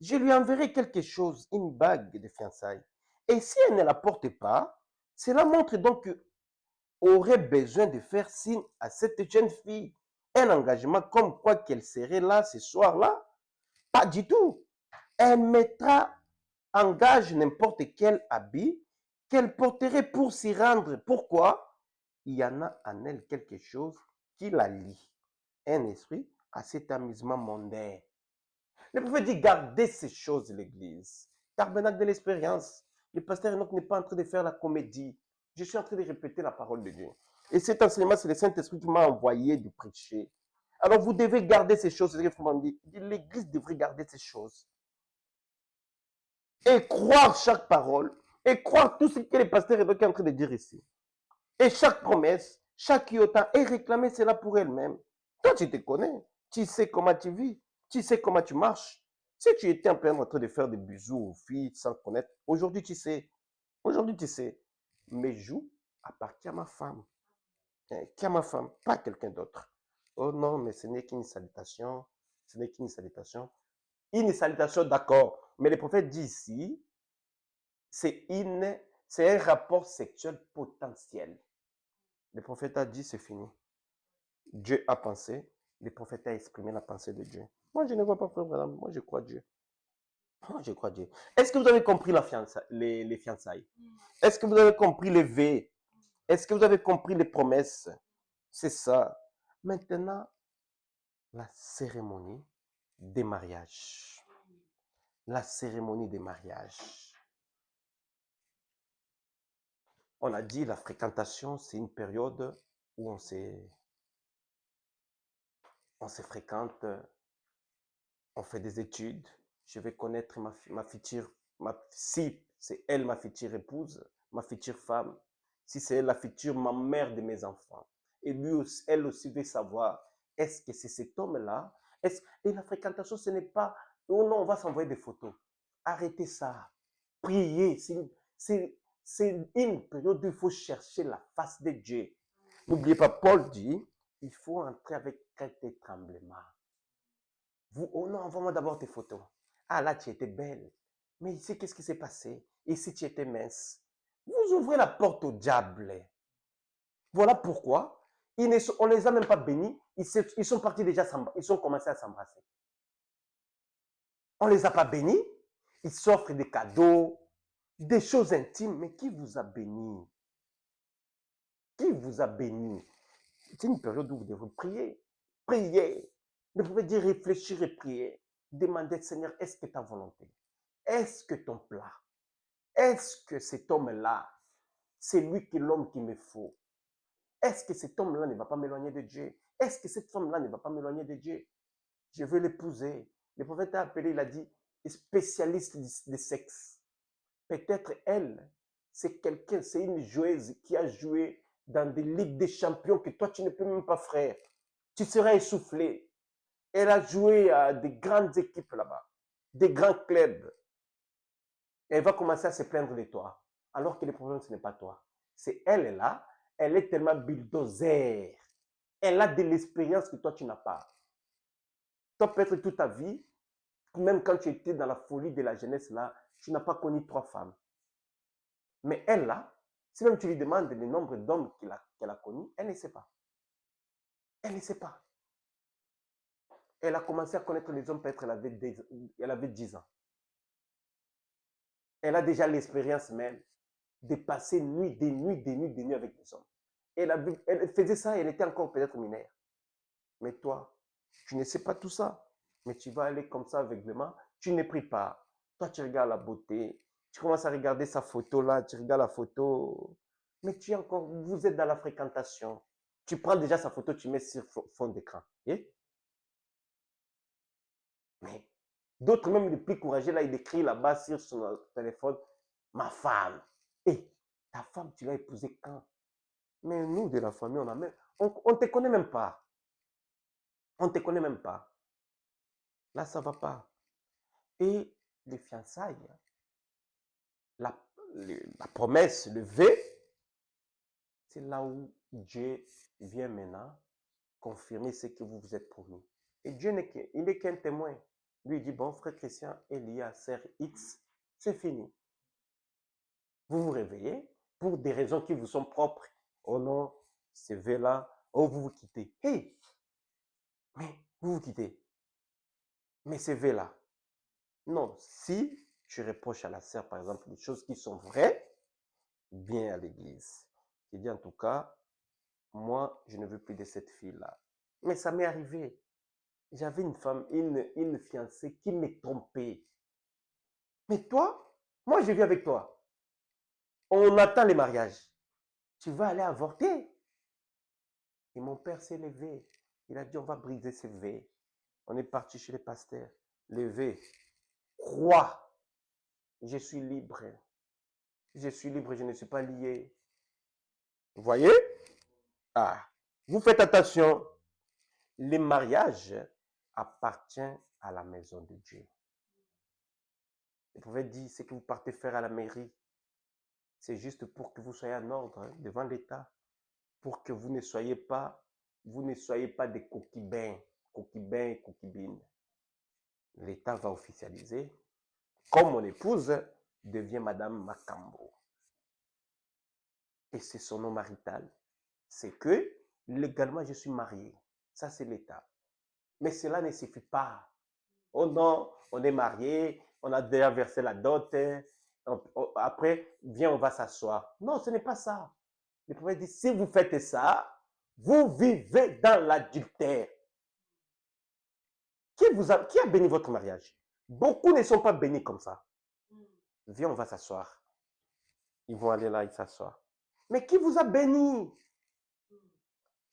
je lui enverrai quelque chose, une bague de fiançailles. Et si elle ne la porte pas, cela montre donc que aurait besoin de faire signe à cette jeune fille un engagement comme quoi qu'elle serait là ce soir-là? Pas du tout. Elle mettra en gage n'importe quel habit qu'elle porterait pour s'y rendre. Pourquoi? Il y en a en elle quelque chose qui la lie. Un esprit à cet amusement mondain. Le prophète dit, gardez ces choses, l'Église. Tabernacle de l'expérience. Le pasteur Enoch n'est pas en train de faire la comédie. Je suis en train de répéter la parole de Dieu. Et cet enseignement, c'est le Saint-Esprit qui m'a envoyé de prêcher. Alors, vous devez garder ces choses. L'Église devrait garder ces choses. Et croire chaque parole. Et croire tout ce que le pasteur Enoch est en train de dire ici. Et chaque promesse, chaque iota, et réclamer cela pour elle-même. Toi, tu te connais. Tu sais comment tu vis. Tu sais comment tu marches. Si tu étais en train de faire des bisous aux filles sans connaître, aujourd'hui tu sais. Aujourd'hui tu sais. Mes joues appartiennent à ma femme. Qui à ma femme, pas quelqu'un d'autre. Oh non, mais ce n'est qu'une salutation. Ce n'est qu'une salutation. Une salutation, d'accord. Mais le prophète dit ici, c'est un rapport sexuel potentiel. Le prophète a dit, c'est fini. Dieu a pensé, le prophète a exprimé la pensée de Dieu. Moi, je ne vois pas, frère Branham. Moi, je crois Dieu. Moi, je crois Dieu. Est-ce que vous avez compris les fiançailles? Est-ce que vous avez compris les vœux? Est-ce que vous avez compris les promesses? C'est ça. Maintenant, la cérémonie des mariages. La cérémonie des mariages. On a dit la fréquentation, c'est une période où on se fréquente, on fait des études, je vais connaître si c'est elle ma future épouse, ma future femme, si c'est elle la future ma mère de mes enfants. Et lui aussi, elle aussi veut savoir, est-ce que c'est cet homme-là? Et la fréquentation, ce n'est pas, oh non, on va s'envoyer des photos. Arrêtez ça. Priez. C'est une période où il faut chercher la face de Dieu. N'oubliez pas, Paul dit, il faut entrer avec crainte et tremblement. Oh non, envoie-moi d'abord tes photos. Ah là, tu étais belle. Mais ici, qu'est-ce qui s'est passé? Ici, tu étais mince. Vous ouvrez la porte au diable. Voilà pourquoi on ne les a même pas bénis. Ils sont partis déjà, ils ont commencé à s'embrasser. On ne les a pas bénis. Ils s'offrent des cadeaux, des choses intimes. Mais qui vous a béni? Qui vous a béni? C'est une période où vous devez prier. Prier. Vous pouvez dire réfléchir et prier. Demandez, Seigneur, est-ce que ta volonté? Est-ce que ton plat? Est-ce que cet homme-là, c'est lui qui est l'homme qu'il me faut? Est-ce que cet homme-là ne va pas m'éloigner de Dieu? Est-ce que cette femme-là ne va pas m'éloigner de Dieu? Je veux l'épouser. Le prophète a appelé, il a dit, spécialiste de sexe. Peut-être elle, c'est quelqu'un, c'est une joueuse qui a joué dans des ligues des champions que toi, tu ne peux même pas, frère. Tu seras essoufflé. Elle a joué à des grandes équipes là-bas, des grands clubs. Elle va commencer à se plaindre de toi. Alors que le problème, ce n'est pas toi. C'est elle là. Elle est tellement bulldozer. Elle a de l'expérience que toi, tu n'as pas. Toi, peut-être toute ta vie, même quand tu étais dans la folie de la jeunesse là, tu n'as pas connu 3 femmes. Mais elle là, si même tu lui demandes le nombre d'hommes qu'elle a connus, elle ne sait pas. Elle ne sait pas. Elle a commencé à connaître les hommes, peut-être elle avait 10 ans. Elle a déjà l'expérience même de passer des nuits avec les hommes. Elle faisait ça, elle était encore peut-être mineure. Mais toi, tu ne sais pas tout ça. Mais tu vas aller comme ça aveuglément. Tu ne pries pas. Toi, tu regardes la beauté. Tu commences à regarder sa photo là. Tu regardes la photo. Mais vous êtes dans la fréquentation. Tu prends déjà sa photo, tu mets sur fond d'écran. Mais d'autres, même les plus courageux, là, ils écrivent là-bas sur son téléphone, ma femme. Et ta femme, tu l'as épousée quand? Mais nous, de la famille, on ne te connaît même pas. On ne te connaît même pas. Là, ça ne va pas. Et les fiançailles, la promesse, le vœu, c'est là où Dieu vient maintenant confirmer ce que vous vous êtes promis. Et Dieu il n'est qu'un témoin. Lui, il dit, bon, frère Christian, Elia, sœur X, c'est fini. Vous vous réveillez pour des raisons qui vous sont propres. Oh non, ce vœu-là, oh, vous vous quittez. Hey, mais vous vous quittez. Mais ce vœu-là, non, si tu reproches à la sœur, par exemple, des choses qui sont vraies, viens à l'église. Il dit en tout cas, moi, je ne veux plus de cette fille-là. Mais ça m'est arrivé. J'avais une femme, une fiancée qui m'est trompée. Mais toi, moi, je vis avec toi. On attend les mariages. Tu vas aller avorter. Et mon père s'est levé. Il a dit, on va briser ce vœu. On est parti chez les pasteurs. Levé. Crois. Je suis libre. Je suis libre, je ne suis pas lié. Vous voyez? Ah, vous faites attention. Le mariage appartient à la maison de Dieu. Le prophète dit, ce que vous partez faire à la mairie, c'est juste pour que vous soyez en ordre devant l'État, pour que vous ne soyez pas des coquibins et coquibines. L'État va officialiser, comme mon épouse devient Madame Macambo. Et c'est son nom marital. C'est que, légalement, je suis marié. Ça, c'est l'État. Mais cela ne suffit pas. Oh non, on est marié, on a déjà versé la dot. Après, viens, on va s'asseoir. Non, ce n'est pas ça. Le prophète dit, si vous faites ça, vous vivez dans l'adultère. Qui a béni votre mariage? Beaucoup ne sont pas bénis comme ça. Viens, on va s'asseoir. Ils vont aller là, ils s'assoient. Mais qui vous a béni?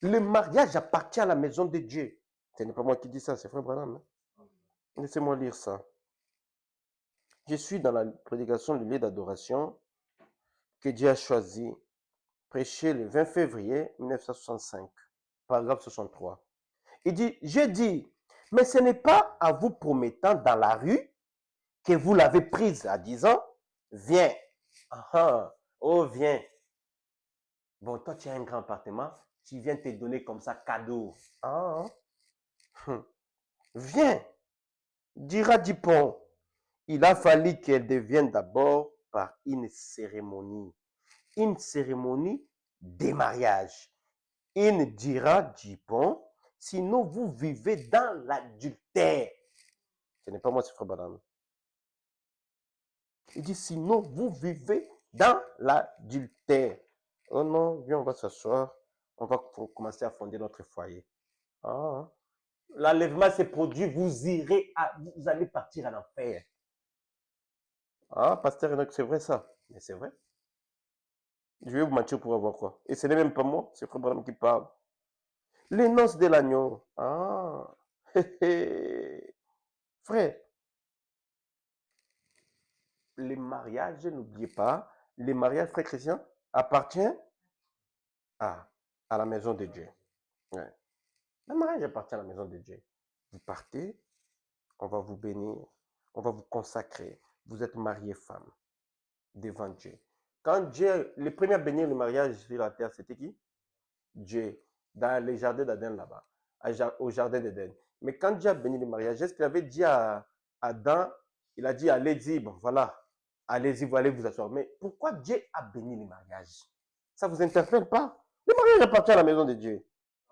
Le mariage appartient à la maison de Dieu. Ce n'est pas moi qui dis ça, c'est Frère Branham. Laissez-moi lire ça. Je suis dans la prédication du lieu d'adoration que Dieu a choisi, prêché le 20 février 1965, paragraphe 63. Il dit, je dis, mais ce n'est pas à vous promettant dans la rue que vous l'avez prise à 10 ans, viens. Oh, viens. Bon, toi, tu as un grand appartement, tu viens te donner comme ça cadeau. Viens, dira Dupont. Il a fallu qu'elle devienne d'abord par une cérémonie de mariage. Il dira Dupont, sinon vous vivez dans l'adultère. Ce n'est pas moi, c'est Frère Banane. Il dit, sinon vous vivez dans l'adultère. Oh non, viens, on va s'asseoir. On va commencer à fonder notre foyer. L'enlèvement s'est produit, vous allez partir à l'enfer. Pasteur Enoch, c'est vrai ça. Mais c'est vrai. Je vais vous mentir pour avoir quoi. Et ce n'est même pas moi, c'est Frère Branham qui parle. Les noces de l'agneau. Frère, les mariages, n'oubliez pas, les mariages, frère Christian, appartiennent à la maison de Dieu. Ouais. Le mariage appartient à la maison de Dieu. Vous partez, on va vous bénir, on va vous consacrer. Vous êtes marié femme devant Dieu. Quand Dieu, le premier à bénir le mariage sur la terre, c'était qui? Dieu, dans les jardins d'Aden là-bas, au jardin d'Éden. Mais quand Dieu a béni le mariage, est-ce qu'il avait dit à Adam, il a dit, allez-y, bon voilà, allez-y, vous allez vous asseoir. Mais pourquoi Dieu a béni le mariage? Ça ne vous interpelle pas? Le mariage appartient à la maison de Dieu.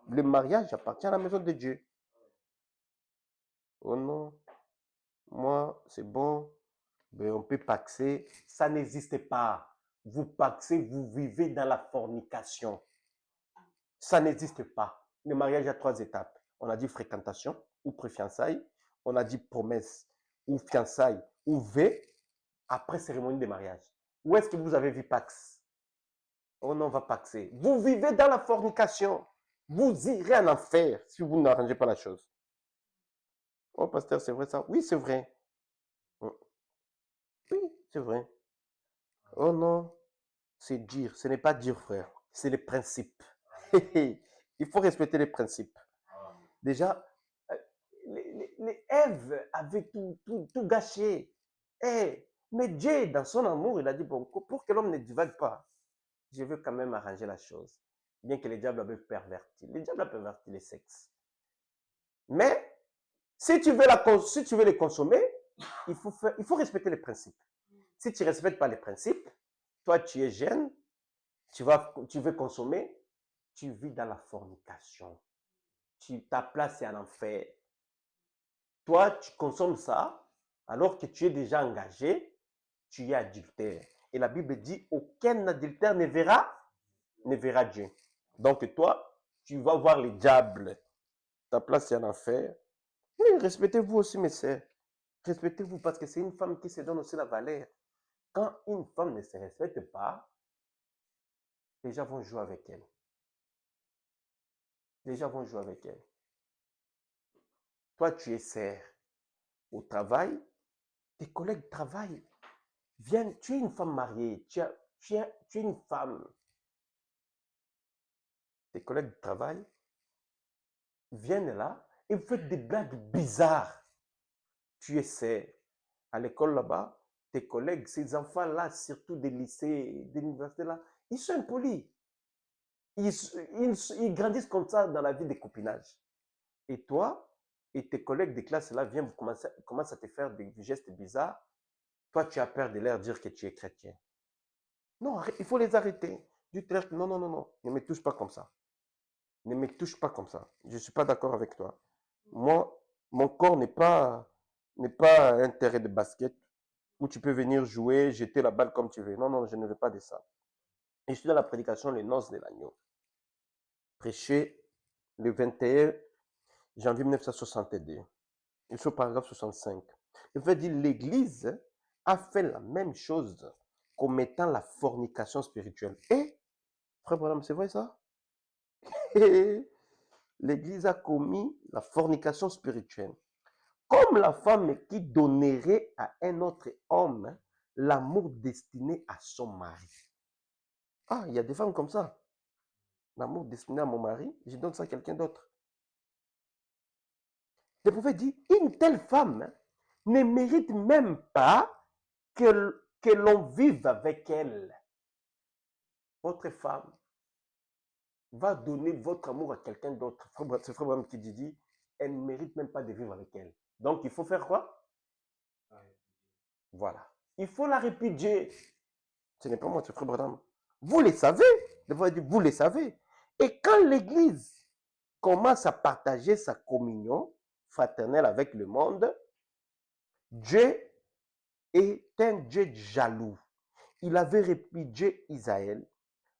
Le mariage appartient à la maison de Dieu. Oh non, moi, c'est bon, mais on peut paxer. Ça n'existe pas. Vous paxez, vous vivez dans la fornication. Ça n'existe pas. Le mariage a 3 étapes. On a dit fréquentation ou pré-fiançailles. On a dit promesse ou fiançailles ou V. Après cérémonie de mariage. Où est-ce que vous avez vu Pax? On en va paxer. Vous vivez dans la fornication. Vous irez en enfer si vous n'arrangez pas la chose. Oh, pasteur, c'est vrai ça? Oui, c'est vrai. Oui, c'est vrai. Oh non, c'est dire. Ce n'est pas dire, frère. C'est les principes. Il faut respecter les principes. Déjà, les Ève avaient tout gâché. Mais Dieu, dans son amour, il a dit, bon, pour que l'homme ne divague pas, je veux quand même arranger la chose. Bien que le diable avait perverti. Le diable a perverti les sexes. Mais, si tu veux les consommer, il faut respecter les principes. Si tu ne respectes pas les principes, toi, tu es jeune, tu veux consommer, tu vis dans la fornication. Ta place est en enfer. Toi, tu consommes ça, alors que tu es déjà engagé, tu es adultère. Et la Bible dit, aucun adultère ne verra Dieu. Donc toi, tu vas voir le diable. Ta place est en enfer. Oui, respectez-vous aussi, mes sœurs. Respectez-vous parce que c'est une femme qui se donne aussi la valeur. Quand une femme ne se respecte pas, les gens vont jouer avec elle. Les gens vont jouer avec elle. Toi, tu es sœur. Au travail, tes collègues travaillent. Viens, tu es une femme mariée, tu es une femme. Tes collègues de travail viennent là et vous faites des blagues bizarres. Tu essaies. À l'école là-bas, tes collègues, ces enfants-là, surtout des lycées, des universités là, ils sont impolis. Ils grandissent comme ça dans la vie des copinages. Et toi et tes collègues de classe là viennent, commencent à te faire des gestes bizarres. Toi, tu as peur de leur dire que tu es chrétien. Non, il faut les arrêter. Dis-leur non, non, non, non, ne me touche pas comme ça. Ne me touche pas comme ça. Je ne suis pas d'accord avec toi. Moi, mon corps n'est pas un terrain de basket où tu peux venir jouer, jeter la balle comme tu veux. Non, non, je ne veux pas de ça. Et je suis dans la prédication Les Noces de l'Agneau. Prêché le 21 janvier 1962. Et sur paragraphe 65. Il veut dire l'Église a fait la même chose commettant la fornication spirituelle. Et, frère Branham, c'est vrai ça? L'Église a commis la fornication spirituelle comme la femme qui donnerait à un autre homme l'amour destiné à son mari. Ah, il y a des femmes comme ça. L'amour destiné à mon mari, je donne ça à quelqu'un d'autre. Le prophète dit, une telle femme ne mérite même pas que l'on vive avec elle. Votre femme va donner votre amour à quelqu'un d'autre. C'est Frère Branham qui dit, elle ne mérite même pas de vivre avec elle. Donc, il faut faire quoi? Voilà. Il faut la répudier. Ce n'est pas moi, c'est Frère Branham. Vous les savez. Vous les savez. Et quand l'Église commence à partager sa communion fraternelle avec le monde, Dieu est un Dieu jaloux. Il avait répudié Israël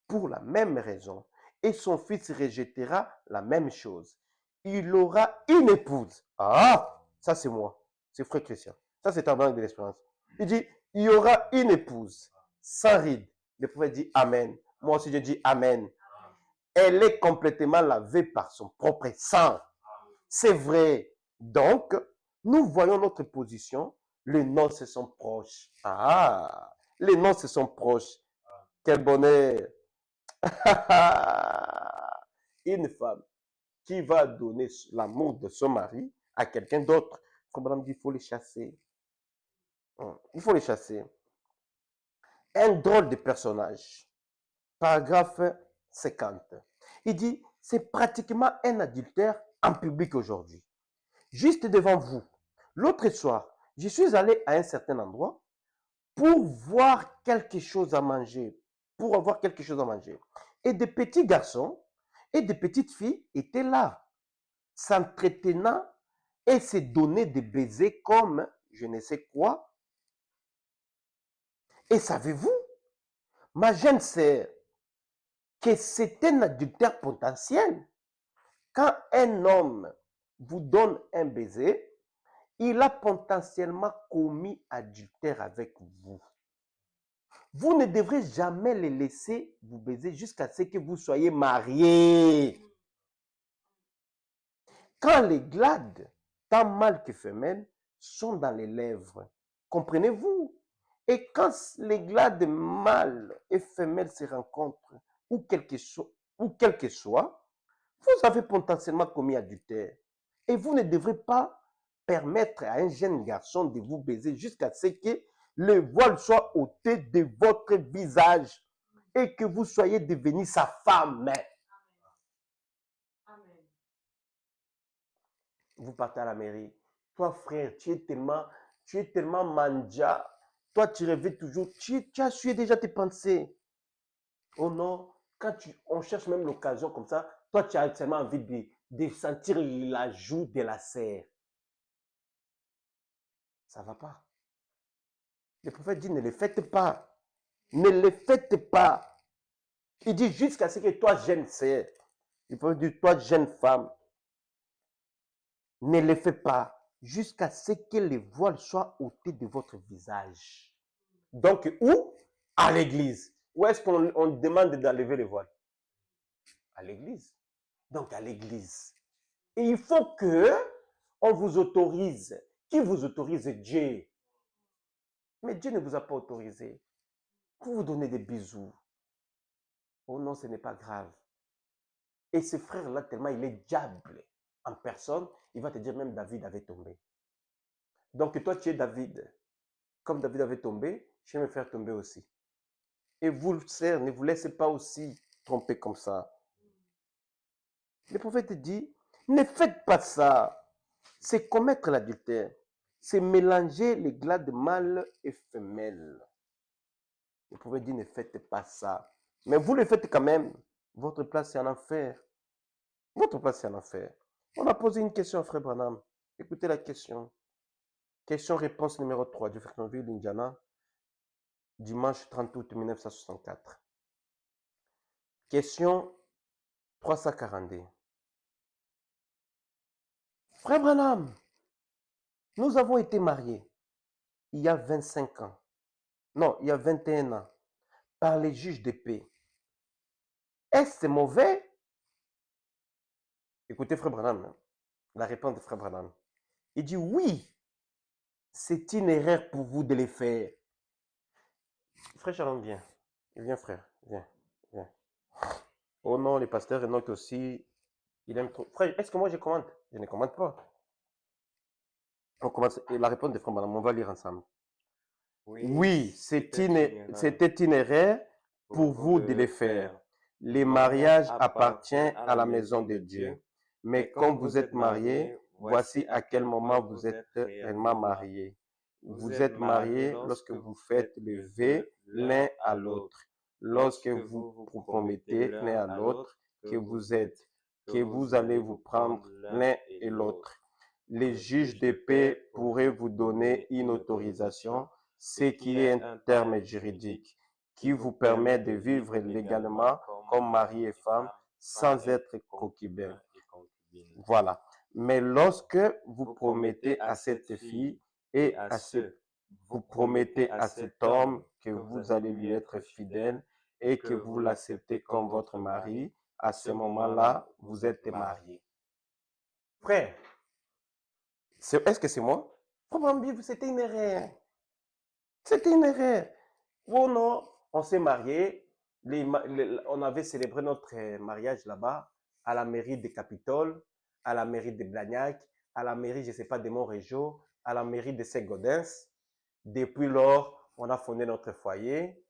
pour la même raison et son fils rejettera la même chose. Il aura une épouse. Ah, ça c'est moi. C'est Frère Christian. Ça c'est un banque de l'espérance. Il dit, il y aura une épouse sans ride. Le prophète dit Amen. Moi aussi je dis Amen. Elle est complètement lavée par son propre sang. C'est vrai. Donc, nous voyons notre position. Les noces sont proches. Ah, les noces sont proches. Quel bonheur. Une femme qui va donner l'amour de son mari à quelqu'un d'autre, comme on dit, il faut les chasser. Il faut les chasser. Un drôle de personnage. Paragraphe 50. Il dit, c'est pratiquement un adultère en public aujourd'hui. Juste devant vous. L'autre soir, je suis allé à un certain endroit pour voir quelque chose à manger. Pour avoir quelque chose à manger. Et des petits garçons et des petites filles étaient là, s'entretenant et se donnaient des baisers comme je ne sais quoi. Et savez-vous, ma jeune sœur, que c'est un adultère potentiel. Quand un homme vous donne un baiser, il a potentiellement commis adultère avec vous. Vous ne devrez jamais les laisser vous baiser jusqu'à ce que vous soyez mariés. Quand les glades, tant mâles que femelles, sont dans les lèvres, comprenez-vous? Et quand les glades mâles et femelles se rencontrent, ou quel que soit, vous avez potentiellement commis adultère. Et vous ne devrez pas permettre à un jeune garçon de vous baiser jusqu'à ce que le voile soit ôté de votre visage et que vous soyez devenu sa femme. Amen. Vous partez à la mairie. Toi, frère, tu es tellement manja. Toi, tu rêves toujours. Tu as sué déjà tes pensées. Oh non, quand on cherche même l'occasion comme ça, toi, tu as seulement envie de sentir la joue de la serre. Ça ne va pas. Le prophète dit, ne le faites pas. Ne le faites pas. Il dit jusqu'à ce que toi, jeune sœur, il prophète dit, toi, jeune femme, ne le fais pas jusqu'à ce que les voiles soient ôtés de votre visage. Donc, où? À l'église. Où est-ce qu'on demande d'enlever les voiles? À l'église. Donc, à l'église. Et il faut que on vous autorise. Qui vous autorise? Dieu. Mais Dieu ne vous a pas autorisé. Vous vous donnez des bisous. Oh non, ce n'est pas grave. Et ce frère-là, tellement il est diable en personne, il va te dire même David avait tombé. Donc toi, tu es David. Comme David avait tombé, je vais me faire tomber aussi. Et vous, sœurs, ne vous laissez pas aussi tromper comme ça. Le prophète dit, ne faites pas ça. C'est commettre l'adultère. C'est mélanger les glades mâles et femelles. Le prophète dit, ne faites pas ça. Mais vous le faites quand même. Votre place est en enfer. Votre place est en enfer. On a posé une question à Frère Branham. Écoutez la question. Question-réponse numéro 3 du Jeffersonville, Indiana, dimanche 30 août 1964. Question 342. Frère Branham, nous avons été mariés il y a 25 ans. Non, il y a 21 ans, par les juges de paix. Est-ce mauvais? Écoutez, Frère Branham, la réponse de Frère Branham. Il dit oui, c'est une erreur pour vous de les faire. Frère Sharon, viens. Viens, frère. Viens. Viens. Oh non, les pasteurs Enoch aussi, il aime trop. Frère, est-ce que moi je commente? Je ne commente pas. On commence. Et la réponse de Frère Madame, on va lire ensemble. Oui, c'était une erreur pour vous de les faire. Les mariages appartiennent à la maison de Dieu. Mais quand vous êtes mariés, voici à quel moment vous êtes réellement mariés. Vous êtes mariés lorsque vous faites le vœu l'un à l'autre, lorsque vous promettez l'un à l'autre que vous êtes, que vous allez vous prendre l'un et l'autre. Les juges de paix pourraient vous donner une autorisation, ce qui est un terme juridique, qui vous permet de vivre légalement comme mari et femme sans être concubin. Voilà. Mais lorsque vous promettez à cette fille et vous promettez à cet homme que vous allez lui être fidèle et que vous l'acceptez comme votre mari, à ce moment-là, vous êtes mariés. Frère, est-ce que c'est moi? Probablement, c'était une erreur. C'était une erreur. Oh non, on s'est mariés, on avait célébré notre mariage là-bas, à la mairie de Capitole, à la mairie de Blagnac, à la mairie, je ne sais pas, de Montrégeau, à la mairie de Saint-Gaudens. Depuis lors, on a fondé notre foyer.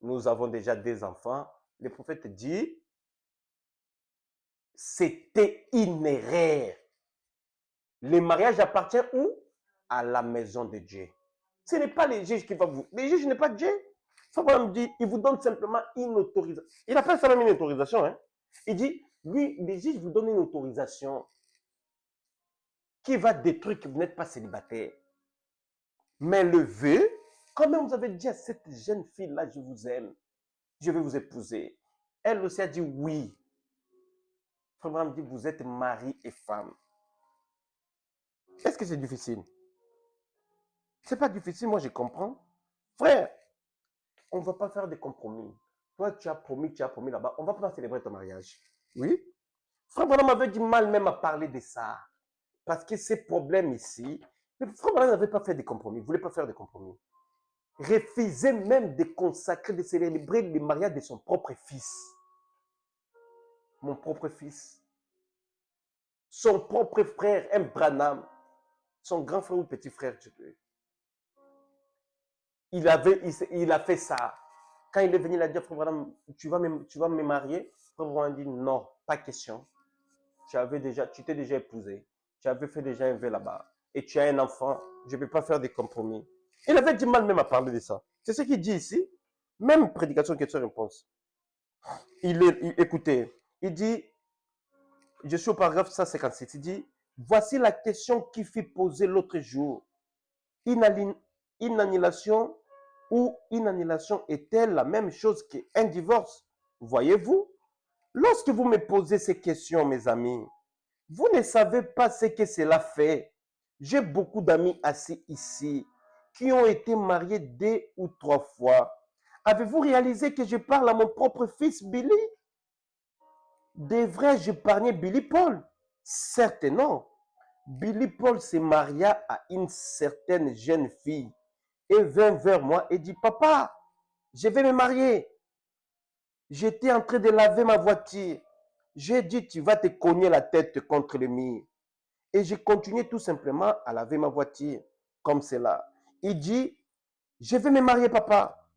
Nous avons déjà des enfants. Le prophète dit, c'était une erreur. Le mariage appartient où? À la maison de Dieu. Ce n'est pas les juges qui vont vous... Les juges n'est pas Dieu. Fabraham dit, il vous donne simplement une autorisation. Il appelle ça même une autorisation. Hein? Il dit, lui, les juges vous donnent une autorisation qui va détruire que vous n'êtes pas célibataire. Mais le vœu, quand même vous avez dit à cette jeune fille-là, je vous aime, je vais vous épouser. Elle aussi a dit oui. Fabraham dit, vous êtes mari et femme. Est-ce que c'est difficile? C'est pas difficile, moi je comprends. Frère, on ne va pas faire des compromis. Toi, tu as promis là-bas. On ne va pas célébrer ton mariage. Oui? Frère Branham avait du mal même à parler de ça. Parce que ces problèmes ici, Frère Branham n'avait pas fait de compromis. Il ne voulait pas faire de compromis. Refusait même de consacrer, de célébrer le mariage de son propre fils. Mon propre fils. Son propre frère, un Branham. Son grand frère ou petit frère. Il a fait ça. Quand il est venu, il a dit, Frère Branham, tu vas me marier? Frère Branham a dit, non, pas question. Tu t'es déjà épousé. Tu avais fait déjà un vœu là-bas. Et tu as un enfant. Je ne peux pas faire des compromis. Il avait du mal même à parler de ça. C'est ce qu'il dit ici. Même prédication, question-réponse. Écoutez, il dit, je suis au paragraphe 157, il dit, voici la question qui fut posée l'autre jour. Une annulation ou une annulation est-elle la même chose qu'un divorce? Voyez-vous, lorsque vous me posez ces questions, mes amis, vous ne savez pas ce que cela fait. J'ai beaucoup d'amis assis ici qui ont été mariés 2 ou 3 fois. Avez-vous réalisé que je parle à mon propre fils Billy? Devrais-je épargner Billy Paul? Certes non. Billy Paul se maria à une certaine jeune fille et vint vers moi et dit, papa, je vais me marier. J'étais en train de laver ma voiture. J'ai dit, tu vas te cogner la tête contre le mur. Et j'ai continué tout simplement à laver ma voiture comme cela. Il dit, je vais me marier, papa.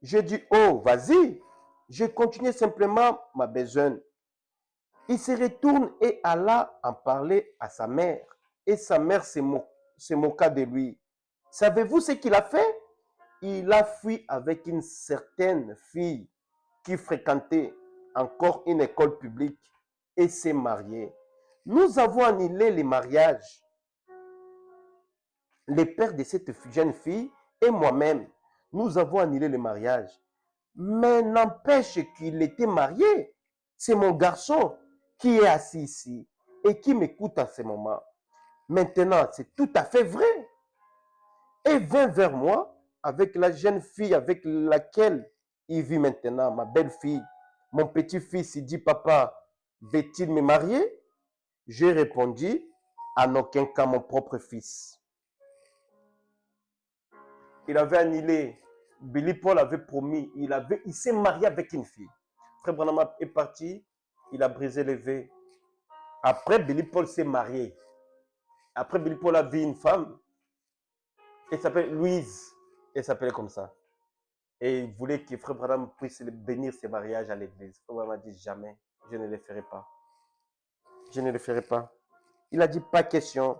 J'ai dit, oh, vas-y. J'ai continué simplement ma besogne. Il se retourne et alla en parler à sa mère. Et sa mère se moqua de lui. Savez-vous ce qu'il a fait? Il a fui avec une certaine fille qui fréquentait encore une école publique et s'est marié. Nous avons annulé les mariages. Le père de cette jeune fille et moi-même, nous avons annulé le mariage. Mais n'empêche qu'il était marié. C'est mon garçon qui est assis ici et qui m'écoute en ce moment. Maintenant, c'est tout à fait vrai. Et vint vers moi avec la jeune fille avec laquelle il vit maintenant, ma belle-fille. Mon petit-fils, il dit, papa, veut-il me marier? J'ai répondu, en aucun cas mon propre fils. Il avait annulé. Billy Paul avait promis. Il s'est marié avec une fille. Frère Branham est parti. Il a brisé les vœux. Après, Billy Paul s'est marié. Après, Billy Paul a vu une femme. Elle s'appelle Louise. Elle s'appelait comme ça. Et il voulait que Frère Branham puisse bénir ses mariages à l'église. Frère Branham a dit jamais. Je ne le ferai pas. Je ne le ferai pas. Il a dit pas question.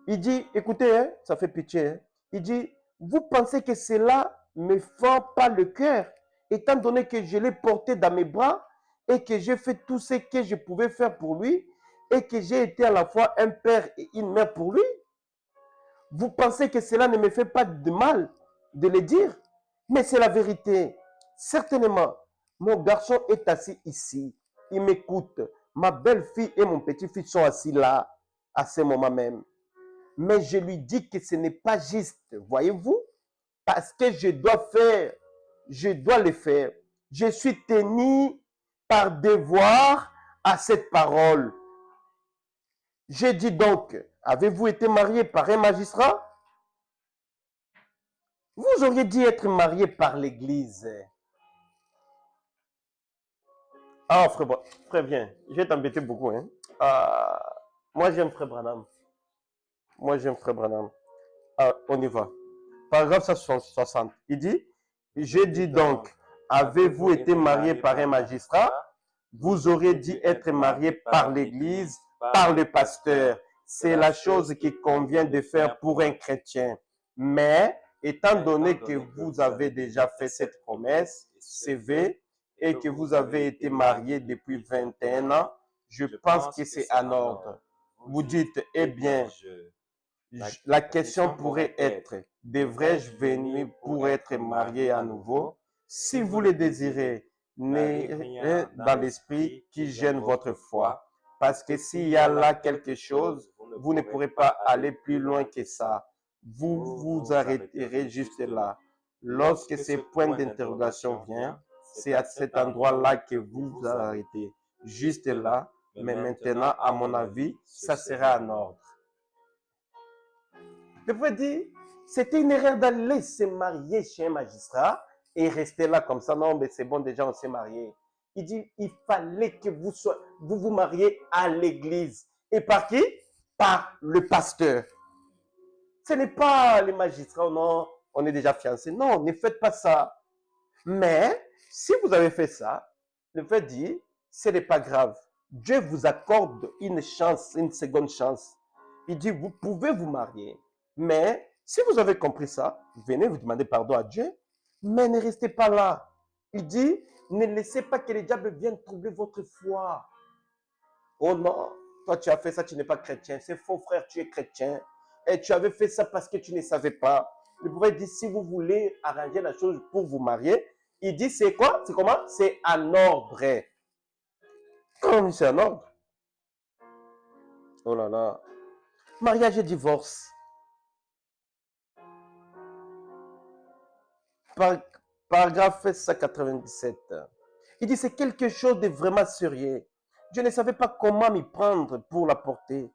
Il dit, écoutez, hein, ça fait pitié. Hein. Il dit, vous pensez que cela me fend pas le cœur, étant donné que je l'ai porté dans mes bras et que j'ai fait tout ce que je pouvais faire pour lui et que j'ai été à la fois un père et une mère pour lui. Vous pensez que cela ne me fait pas de mal de le dire, mais c'est la vérité. Certainement, mon garçon est assis ici. Il m'écoute. Ma belle-fille et mon petit-fils sont assis là, à ce moment même. Mais je lui dis que ce n'est pas juste, voyez-vous, parce que je dois le faire. Je suis tenu par devoir à cette parole. J'ai dit donc, avez-vous été marié par un magistrat? Vous auriez dû être marié par l'Église. Ah, frère, viens, je vais t'embêter beaucoup. Hein? Moi, j'aime Frère Branham. On y va. Paragraphe 160. Il dit, j'ai dit donc, avez-vous été marié par un magistrat? Vous auriez dû être marié par l'Église, par le pasteur. C'est la chose qui convient de faire pour un chrétien. Mais, étant donné que vous avez déjà fait cette promesse, CV, et que vous avez été marié depuis 21 ans, je pense que c'est en ordre. Vous dites, eh bien, la question pourrait être, devrais-je venir pour être marié à nouveau? Si vous le désirez, n'ayez dans l'esprit qui gêne votre foi. Parce que s'il y a là quelque chose, vous ne pourrez pas aller plus loin que ça. Vous vous arrêterez juste là. Lorsque ces points d'interrogation viennent, c'est à cet endroit-là que vous vous arrêtez. Juste là. Mais maintenant, à mon avis, ça sera en ordre. Je peux dire, c'était une erreur d'aller se marier chez un magistrat et rester là comme ça. Non, mais c'est bon, déjà on s'est marié. Il dit, il fallait que vous vous mariez à l'église. Et par qui? Par le pasteur. Ce n'est pas les magistrats, non, on est déjà fiancés. Non, ne faites pas ça. Mais, si vous avez fait ça, le fait dire, ce n'est pas grave. Dieu vous accorde une chance, une seconde chance. Il dit, vous pouvez vous marier. Mais, si vous avez compris ça, venez vous demander pardon à Dieu, mais ne restez pas là. Il dit, ne laissez pas que le diable vienne troubler votre foi. Oh non, toi tu as fait ça, tu n'es pas chrétien. C'est faux frère, tu es chrétien. Et tu avais fait ça parce que tu ne savais pas. Le prophète dit, si vous voulez arranger la chose pour vous marier, il dit, c'est quoi? C'est comment? C'est en ordre. Comment c'est en ordre? Oh là là. Mariage et divorce. Paragraphe 197. Il dit, c'est quelque chose de vraiment sérieux. Je ne savais pas comment m'y prendre pour la porter.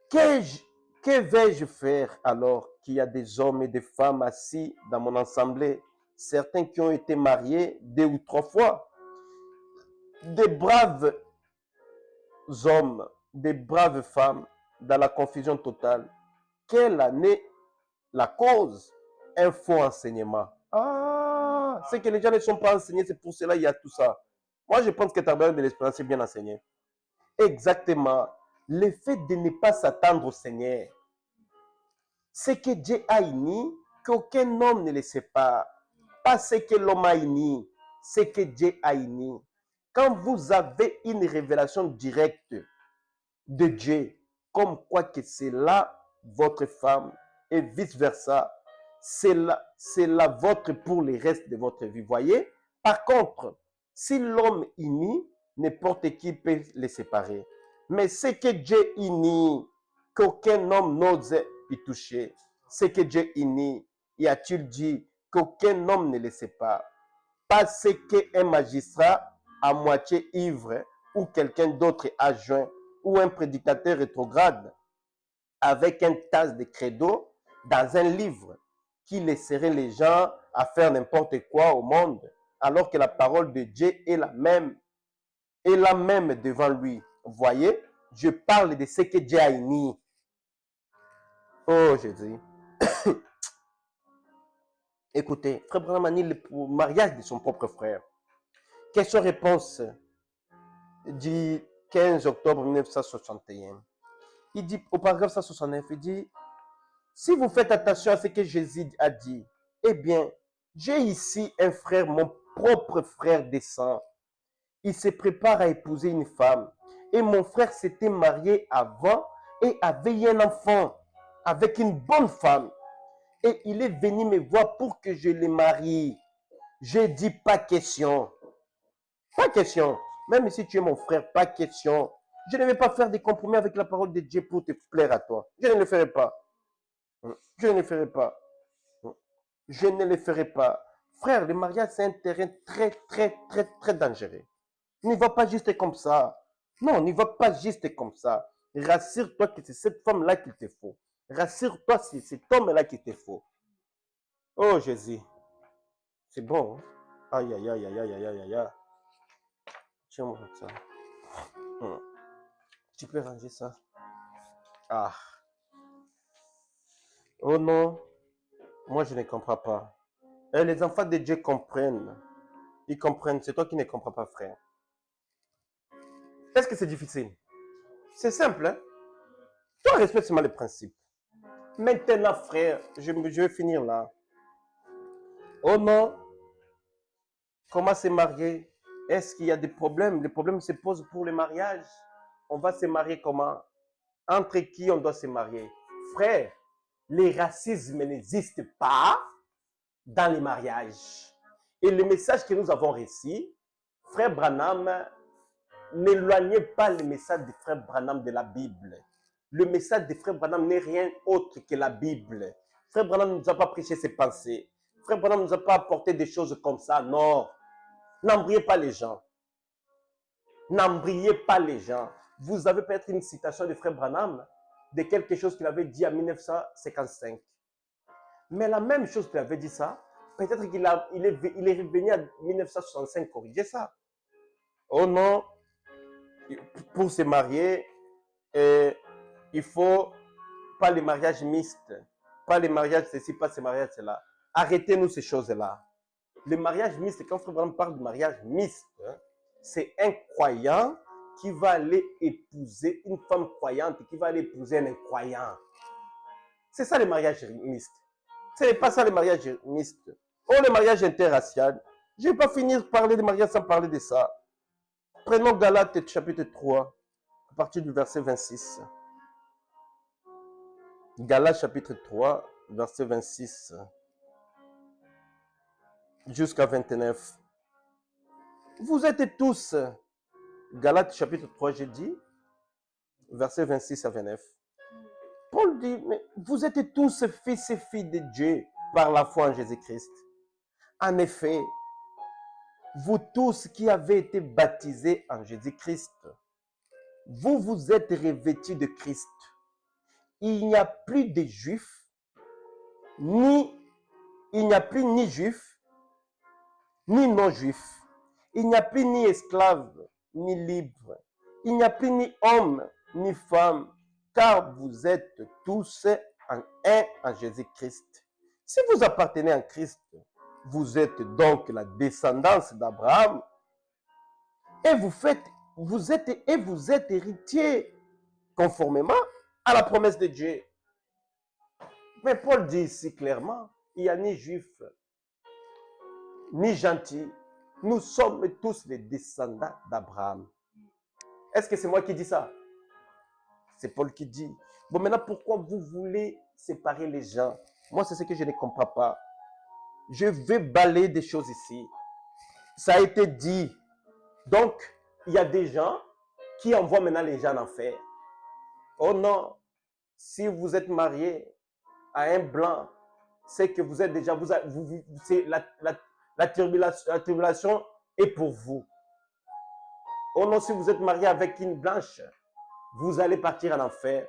Que vais-je faire alors qu'il y a des hommes et des femmes assis dans mon assemblée, certains qui ont été mariés 2 ou 3 fois, des braves hommes, des braves femmes dans la confusion totale. Quelle en est la cause? Un faux enseignement. Ah, c'est que les gens ne sont pas enseignés, c'est pour cela qu'il y a tout ça. Moi, je pense que Tabernacle de l'Espérance est bien enseigné. Exactement. Le fait de ne pas s'attendre au Seigneur, c'est que Dieu a uni, qu'aucun homme ne le sépare. Pas ce que l'homme a uni, c'est que Dieu a uni. Quand vous avez une révélation directe de Dieu, comme quoi que c'est là votre femme et vice-versa, c'est la vôtre pour le reste de votre vie. Voyez? Par contre, si l'homme unit, n'importe qui peut les séparer. Mais c'est que Dieu unit, qu'aucun homme n'ose y toucher. C'est que Dieu unit. Y a-t-il dit qu'aucun homme ne le sépare? Parce qu'un magistrat à moitié ivre ou quelqu'un d'autre a joint ou un prédicateur rétrograde avec une tasse de credo dans un livre qui laisserait les gens à faire n'importe quoi au monde, alors que la parole de Dieu est la même devant lui. Vous voyez, je parle de ce que Dieu a émis. Oh Jésus. Écoutez, frère Branham a mis le mariage de son propre frère. Question-réponse du 15 octobre 1961. Il dit, au paragraphe 169, il dit, si vous faites attention à ce que Jésus a dit, eh bien, j'ai ici un frère, mon propre frère de sang. Il se prépare à épouser une femme. Et mon frère s'était marié avant et avait eu un enfant avec une bonne femme. Et il est venu me voir pour que je le marie. J'ai dit, pas question. Pas question. Même si tu es mon frère, pas question. Je ne vais pas faire des compromis avec la parole de Dieu pour te plaire à toi. Je ne le ferai pas. Je ne le ferai pas. Je ne le ferai pas. Frère, le mariage, c'est un terrain très, très, très, très dangereux. N'y va pas juste comme ça. Non, n'y va pas juste comme ça. Rassure-toi que c'est cette femme-là qu'il te faut. Rassure-toi, c'est cet homme-là qu'il te faut. Oh Jésus. C'est bon. Hein? Aïe, aïe, aïe, aïe, aïe, aïe, aïe, aïe. Tiens-moi ça. Tu peux ranger ça. Ah. Oh non. Moi, je ne comprends pas. Et les enfants de Dieu comprennent. Ils comprennent. C'est toi qui ne comprends pas, frère. Est-ce que c'est difficile? C'est simple, hein? Toi, respecte seulement les principes. Maintenant, frère, je vais finir là. Oh non. Comment se marier? Est-ce qu'il y a des problèmes? Les problèmes se posent pour le mariage. On va se marier comment? Entre qui on doit se marier? Frère, le racisme n'existe pas dans les mariages. Et le message que nous avons reçu, frère Branham, n'éloignez pas le message de frère Branham de la Bible. Le message de frère Branham n'est rien autre que la Bible. Frère Branham ne nous a pas prêché ses pensées. Frère Branham ne nous a pas apporté des choses comme ça. Non. N'embrayez pas les gens. N'embrayez pas les gens. Vous avez peut-être une citation de frère Branham de quelque chose qu'il avait dit en 1955. Mais la même chose qu'il avait dit ça, peut-être qu'il est revenu en 1965 corriger ça. Oh non, pour se marier, il faut pas les mariages mixtes, pas les mariages ceci, pas ces mariages cela. Arrêtez-nous ces choses-là. Le mariage mixte, quand frère Branham parle de mariage mixte, hein, c'est un croyant qui va aller épouser une femme croyante, qui va aller épouser un incroyant. C'est ça le mariage mixte. Ce n'est pas ça le mariage mixte. Oh, le mariage interracial. Je ne vais pas finir de parler de mariage sans parler de ça. Prenons Galates chapitre 3, à partir du verset 26. Galates chapitre 3, verset 26 jusqu'à 29. Vous êtes tous, Galates chapitre 3, j'ai dit, verset 26 à 29. Paul dit, mais vous êtes tous fils et filles de Dieu par la foi en Jésus-Christ. En effet, vous tous qui avez été baptisés en Jésus-Christ, vous vous êtes revêtus de Christ. Il n'y a plus de juifs, il n'y a plus ni juifs, ni non-juifs. Il n'y a plus ni esclaves, ni libres. Il n'y a plus ni hommes, ni femmes, car vous êtes tous en un en Jésus-Christ. Si vous appartenez à Christ, vous êtes donc la descendance d'Abraham et vous êtes héritier conformément à la promesse de Dieu. Mais Paul dit ici clairement, il n'y a ni juif, ni gentil. Nous sommes tous les descendants d'Abraham. Est-ce que c'est moi qui dis ça? C'est Paul qui dit. Bon, maintenant, pourquoi vous voulez séparer les gens? Moi, c'est ce que je ne comprends pas. Je vais balayer des choses ici. Ça a été dit. Donc, il y a des gens qui envoient maintenant les gens en enfer. Oh non, si vous êtes marié à un blanc, c'est que vous êtes déjà, c'est la tribulation est pour vous. Oh non, si vous êtes marié avec une blanche, vous allez partir en enfer.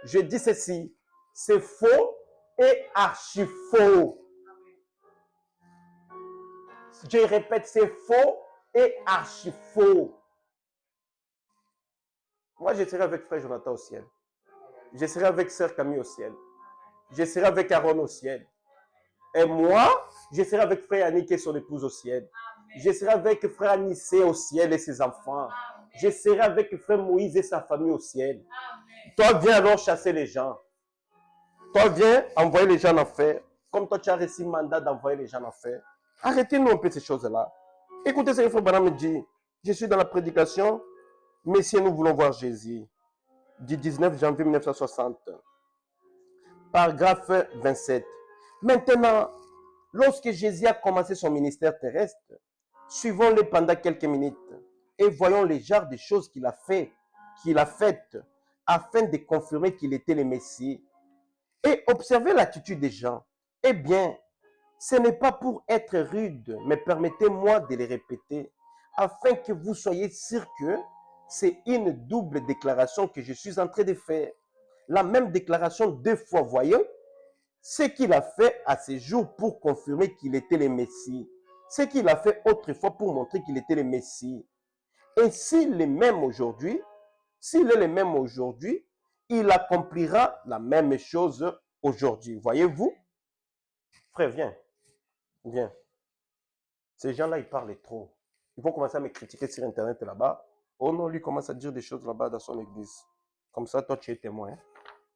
Je dis ceci, c'est faux et archi faux. Je répète, c'est faux et archi faux. Moi, je serai avec frère Jonathan au ciel. Je serai avec sœur Camille au ciel. Je serai avec Aaron au ciel. Et moi, je serai avec frère Annick et son épouse au ciel. Je serai avec frère Anissé au ciel et ses enfants. Je serai avec frère Moïse et sa famille au ciel. Toi, viens alors chasser les gens. Toi, viens envoyer les gens en enfer. Comme toi, tu as reçu mandat d'envoyer les gens en enfer. Arrêtez-nous un peu ces choses-là. Écoutez ce que frère Branham me dit. Je suis dans la prédication. Messieurs, nous voulons voir Jésus. Du 19 janvier 1960. Paragraphe 27. Maintenant, lorsque Jésus a commencé son ministère terrestre, suivons-le pendant quelques minutes et voyons les genres de choses qu'il a faites, afin de confirmer qu'il était le Messie. Et observez l'attitude des gens. Eh bien, ce n'est pas pour être rude, mais permettez-moi de les répéter, afin que vous soyez sûrs que c'est une double déclaration que je suis en train de faire. La même déclaration 2 fois, voyez, ce qu'il a fait à ce jour pour confirmer qu'il était le Messie. Ce qu'il a fait autrefois pour montrer qu'il était le Messie. Et s'il est même aujourd'hui, il accomplira la même chose aujourd'hui. Voyez-vous? Frère, viens. Ces gens-là, ils parlent trop. Ils vont commencer à me critiquer sur Internet là-bas. Oh non, lui commence à dire des choses là-bas dans son église. Comme ça, toi, tu es témoin. Hein?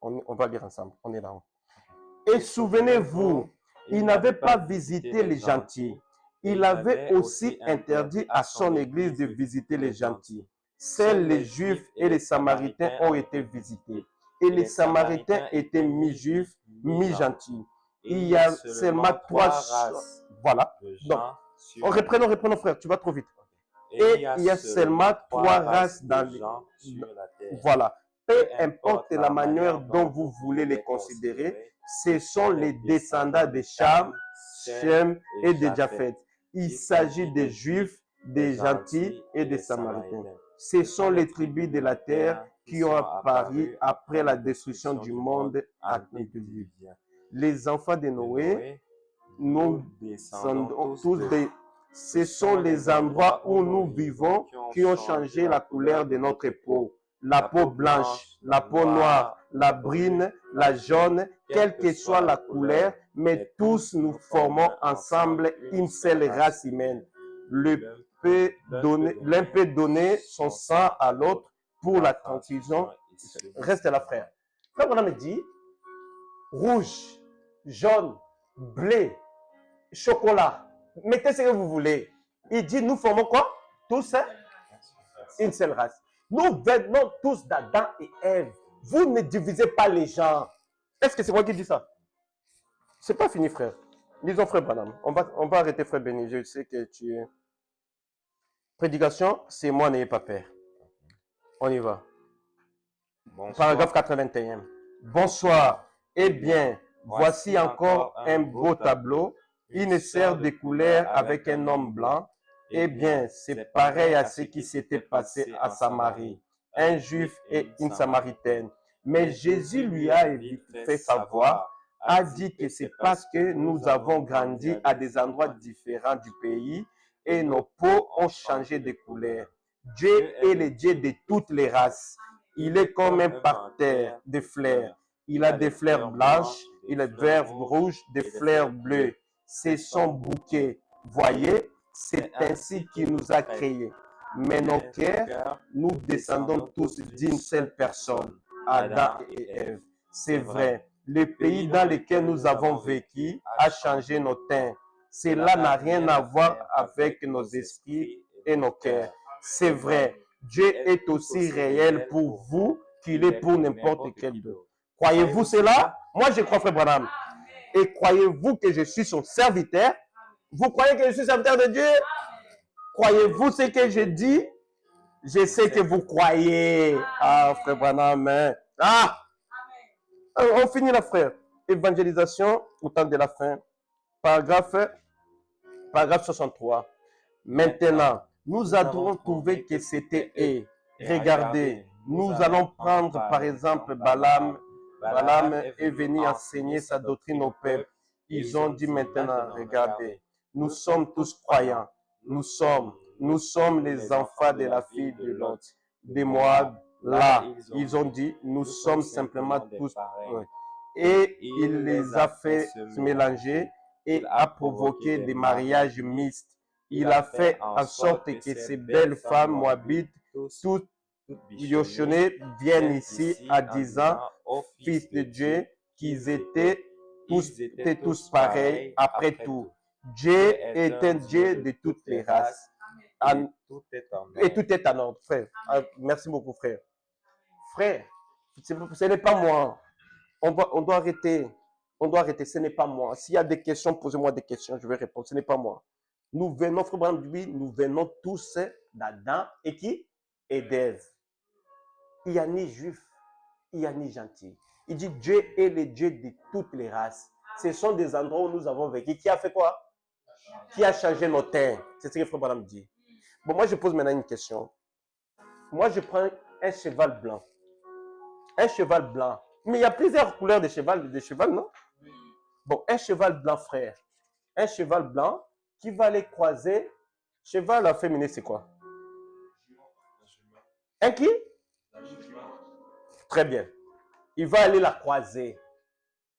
On va lire ensemble. On est là-haut. Et souvenez-vous, il n'avait pas visité les gentils. Il avait aussi interdit à son église de visiter les gentils. Seuls les Juifs et les Samaritains ont été visités. Et les Samaritains étaient mi-juifs, mi-gentils. Il y a seulement 3 races. Voilà. Donc, reprenons, frère, tu vas trop vite. Et il y a seulement 3 races dans les gens sur la terre. Voilà. Peu importe la manière dont vous voulez les considérer, ce sont les descendants de Cham, Shem et de Japheth. Il s'agit des Juifs, des gentils et des Samaritains. Ce sont les tribus de la terre qui ont apparu après la destruction du monde advenu. Les enfants de Noé, nous descendons tous des... Ce sont les endroits où nous vivons qui ont changé la couleur de notre peau. La peau blanche, la peau noire, la brune, la jaune, quelle que soit la couleur, mais tous nous formons ensemble une seule race humaine. L'un peut donner son sang à l'autre pour la transfusion. Reste là, frère. Frère, on me dit rouge, jaune, bleu, chocolat. Mettez ce que vous voulez. Il dit, nous formons quoi? Tous une seule race. Nous venons tous d'Adam et Ève. Vous ne divisez pas les gens. Est-ce que c'est moi qui dis ça? C'est pas fini, frère. Disons, frère Branham. On va arrêter, frère Béni. Je sais que tu es... Prédication, c'est moi, n'ayez pas peur. On y va. Bonsoir. Paragraphe 81. Bonsoir. Eh bien, voici encore un beau tableau. Une serre de couleur avec un homme blanc. Eh bien, c'est pareil à ce qui s'était passé à Samarie. Un juif et une samaritaine. Mais Jésus lui a fait savoir, a dit que c'est parce que nous avons grandi à des endroits différents du pays et nos peaux ont changé de couleur. Dieu est le Dieu de toutes les races. Il est comme un parterre de fleurs. Il a des fleurs blanches, il a des fleurs rouges, des fleurs bleues. C'est son bouquet. Voyez, c'est ainsi qu'il nous a créés. Mais nos cœurs, nous descendons tous d'une seule personne, Adam et Ève. C'est vrai, le pays dans lequel nous avons vécu a changé nos teints. Cela n'a rien à voir avec nos esprits et nos cœurs. C'est vrai, Dieu est aussi réel pour vous qu'il est pour n'importe quel d'autre. Croyez-vous cela? Moi, je crois, frère Branham. Et croyez-vous que je suis son serviteur? Vous croyez que je suis serviteur de Dieu? Croyez-vous ce que je dis? Je sais que vous croyez. Ah, frère Branham. Ah! On finit là, frère. Évangélisation au temps de la fin. Paragraphe 63. Maintenant, nous avons trouvé que c'était et. Regardez, Nous allons prendre par exemple Balaam. Balaam est venu enseigner sa doctrine au peuple. Ils ont dit maintenant, regardez, nous sommes tous croyants. Nous sommes les enfants de la fille de Lot, de Moab. Là, ils ont dit, nous sommes simplement tous. Et il les a fait se mélanger et a provoqué des mariages mixtes. Il a fait en sorte que ces belles femmes moabites, toutes bichonnées, viennent ici en disant, fils de Dieu, qu'ils étaient tous pareils après tout. Dieu est un Dieu de toutes les races. Et tout est en ordre, frère. Merci beaucoup, frère. Frère, ce n'est pas moi. On doit arrêter. On doit arrêter. Ce n'est pas moi. S'il y a des questions, posez-moi des questions. Je vais répondre. Ce n'est pas moi. Nous venons, frère Branham, nous venons tous d'Adam et qui? Et d'Ève. Il n'y a ni juif, il n'y a ni gentil. Il dit Dieu est le Dieu de toutes les races. Ce sont des endroits où nous avons vécu. Qui a fait quoi? Qui a changé nos terres? C'est ce que frère Branham dit. Bon, moi, je pose maintenant une question. Moi, je prends un cheval blanc. Un cheval blanc. Mais il y a plusieurs couleurs de cheval, non? Bon, un cheval blanc, frère. Un cheval blanc qui va aller croiser. Cheval à féminin, c'est quoi? Un qui? Très bien. Il va aller la croiser.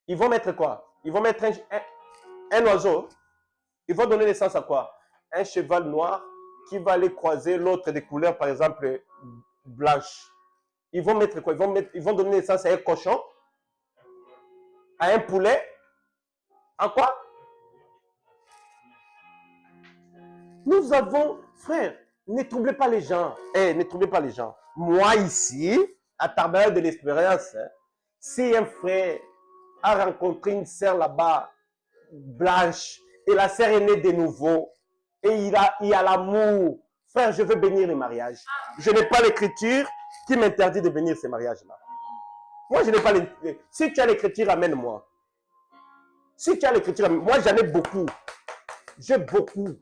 Ils vont mettre quoi? Ils vont mettre un oiseau. Ils vont donner naissance à quoi? Un cheval noir qui va aller croiser l'autre des couleurs, par exemple, blanche. Ils vont mettre quoi? Ils vont donner naissance à un cochon, à un poulet. En quoi? Nous avons, frère, ne troublez pas les gens. Ne troublez pas les gens. Moi ici, à Tabernacle de l'Espérance, si un frère a rencontré une sœur là-bas, blanche, et la sœur est née de nouveau, et il y a l'amour, frère, je veux bénir les mariages. Je n'ai pas l'écriture qui m'interdit de bénir ces mariages-là. Moi, je n'ai pas l'écriture. Si tu as l'écriture, amène-moi. Si tu as l'écriture, moi j'en ai beaucoup. J'ai beaucoup.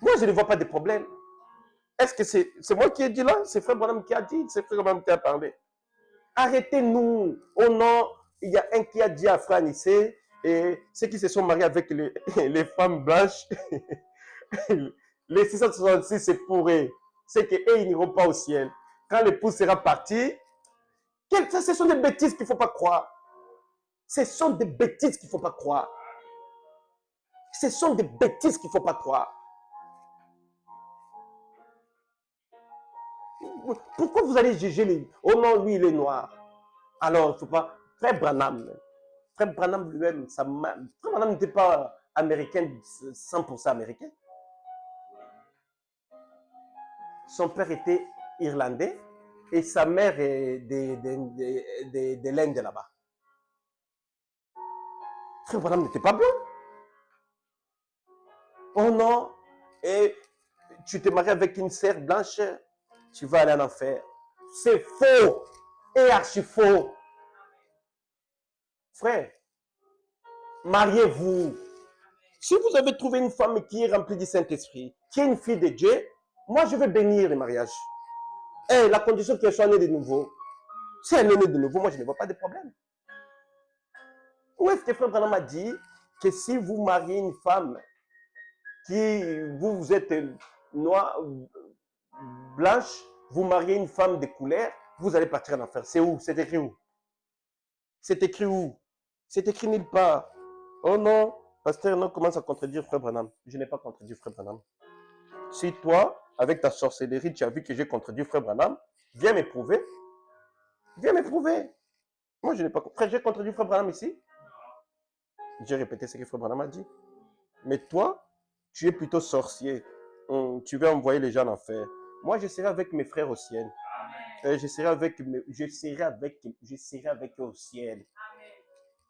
Moi, je ne vois pas de problème. Est-ce que c'est moi qui ai dit là? C'est Frère Branham qui a dit, c'est Frère Branham qui a parlé. Arrêtez-nous. Oh non, il y a un qui a dit à Frère Nissé, et ceux qui se sont mariés avec les femmes blanches, les 666, c'est pour eux. C'est qu'eux, ils n'iront pas au ciel. Quand l'épouse sera parti, ce sont des bêtises qu'il ne faut pas croire. Ce sont des bêtises qu'il ne faut pas croire. Ce sont des bêtises qu'il ne faut pas croire. Pourquoi vous allez juger les... Oh non, lui, il est noir. Alors, il ne faut pas... Frère Branham lui-même, Frère Branham n'était pas américain, 100% américain. Son père était irlandais et sa mère est de l'Inde là-bas. Frère Branham n'était pas blanc. Oh non, et tu te maries avec une sœur blanche, tu vas aller en enfer. C'est faux et archi faux. Frère, mariez-vous. Si vous avez trouvé une femme qui est remplie du Saint-Esprit, qui est une fille de Dieu, moi je vais bénir le mariage. Et la condition qu'elle soit née de nouveau. Si elle est née de nouveau, moi je ne vois pas de problème. Où est-ce que Frère Branham a dit que si vous mariez une femme qui, vous êtes noire, blanche, vous mariez une femme de couleur, vous allez partir en enfer. C'est où? C'est écrit où? C'est écrit où? C'est écrit nulle part. Oh non, pasteur, non, commence à contredire Frère Branham. Je n'ai pas contredit Frère Branham. Si toi, avec ta sorcellerie, tu as vu que j'ai contredit Frère Branham, viens m'éprouver. Viens m'éprouver. Moi, je n'ai pas... Frère, j'ai contredit Frère Branham ici. J'ai répété ce que Frère Branham a dit. Mais toi, tu es plutôt sorcier. Tu veux envoyer les gens en enfer. Moi, je serai avec mes frères au ciel. Je serai avec eux au ciel.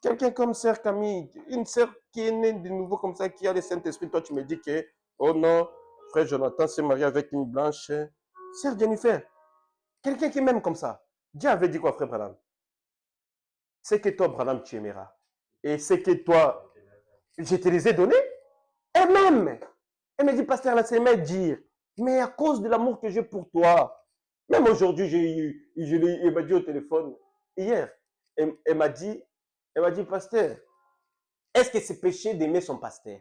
Quelqu'un comme Sœur Camille, une sœur qui est née de nouveau comme ça, qui a le Saint-Esprit, toi tu me dis que, oh non, Frère Jonathan s'est marié avec une blanche. Sœur Jennifer, quelqu'un qui m'aime comme ça. Dieu avait dit quoi, Frère Branham? C'est que toi, Branham, tu aimeras. Et c'est que toi, je te les ai donnés. Elle m'aime. Elle me dit, pasteur, laissez-moi dire, mais à cause de l'amour que j'ai pour toi, Même aujourd'hui, elle m'a dit au téléphone, hier, elle m'a dit, pasteur, est-ce que c'est péché d'aimer son pasteur?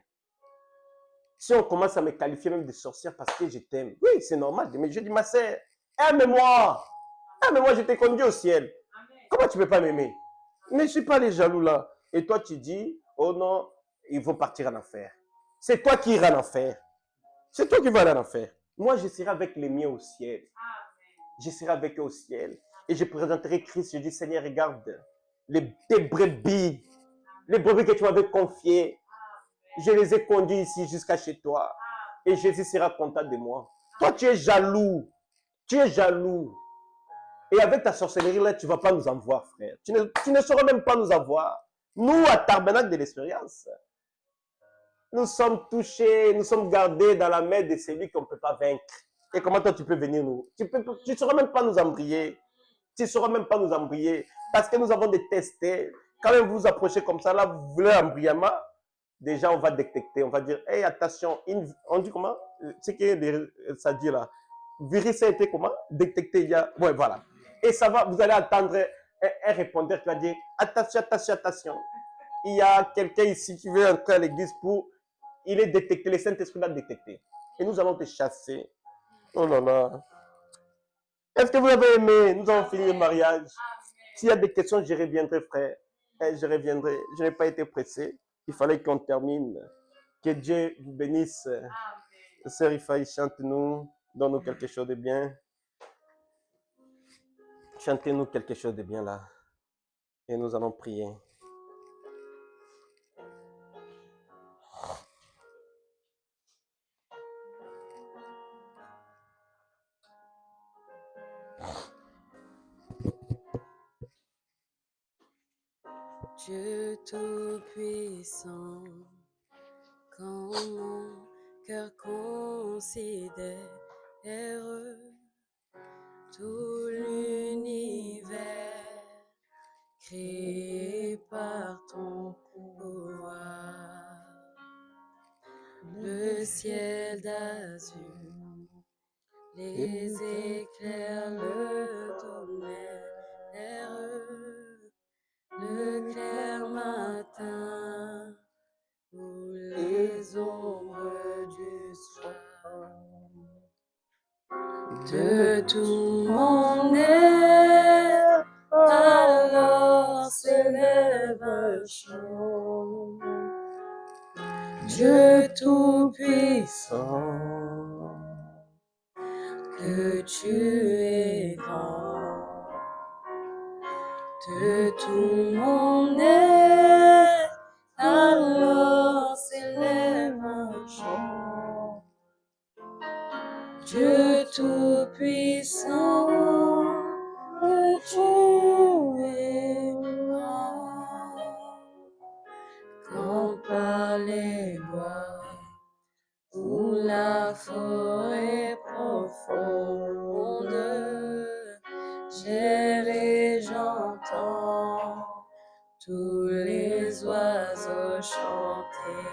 Si on commence à me qualifier même de sorcière parce que je t'aime, oui, c'est normal. Mais je dis, ma sœur, aime-moi. Aime-moi, je t'ai conduit au ciel. Comment tu ne peux pas m'aimer? Mais je ne suis pas les jaloux là. Et toi, tu dis, oh non, il faut partir en enfer. C'est toi qui iras en enfer. C'est toi qui vas aller en enfer. Moi, je serai avec les miens au ciel. Je serai avec eux au ciel. Et je présenterai Christ. Je dis, Seigneur, regarde, tes brebis, les brebis que tu m'avais confiées, je les ai conduits ici jusqu'à chez toi. Et Jésus sera content de moi. Toi, tu es jaloux. Tu es jaloux. Et avec ta sorcellerie là, tu ne vas pas nous en voir, frère. Tu ne sauras même pas nous avoir. Nous, à Tabernacle de l'Espérance, nous sommes touchés, nous sommes gardés dans la main de celui qu'on ne peut pas vaincre. Et comment toi, tu peux venir nous... Tu ne sauras même pas nous embrayer. Tu ne sauras même pas nous embrayer. Parce que nous avons détesté. Quand même vous vous approchez comme ça, là, vous voulez un embrayement, déjà, on va détecter. On va dire, hey, attention, on dit comment? C'est que ça dit là. Virus a été comment? Détecté il y a... Ouais, voilà. Et ça va, vous allez attendre un répondeur qui va dire, attention, attention, attention. Il y a quelqu'un ici qui veut entrer à l'église pour... Il est détecté, le Saint-Esprit l'a détecté. Et nous allons te chasser. Oh là là. Est-ce que vous avez aimé? Nous allons finir le mariage. S'il y a des questions, je reviendrai, frère. Je reviendrai. Je n'ai pas été pressé. Il fallait qu'on termine. Que Dieu vous bénisse. Sœur Ifaï, chante-nous. Donne-nous quelque chose de bien. Chantez-nous quelque chose de bien là. Et nous allons prier. Dieu Tout-Puissant, quand mon cœur considère tout l'univers créé par ton pouvoir, le ciel d'azur, les éclairs, le tonnerre, le clair matin ou les ombres du soir. De tout mon être, alors s'élève un chant. Dieu Tout-Puissant, que tu es grand. De tout mon être, alors s'élève un chant. Dieu Tout-Puissant, que tu es grand. Quand par les bois ou la forêt profonde, j'erre et j'entends tous les oiseaux chanter.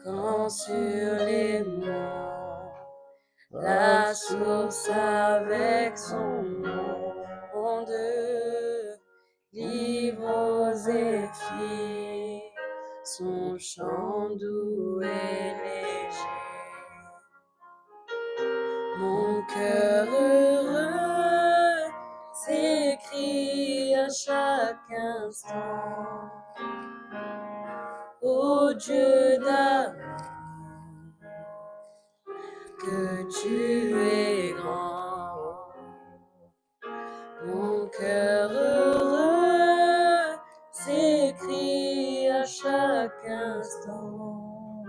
Quand sur les monts, la source avec son monde livre aux zéphyrs son chant doux et léger. Mon cœur heureux s'écrie à chaque instant: ô Dieu d'amour, que tu es grand. Mon cœur heureux s'écrie à chaque instant: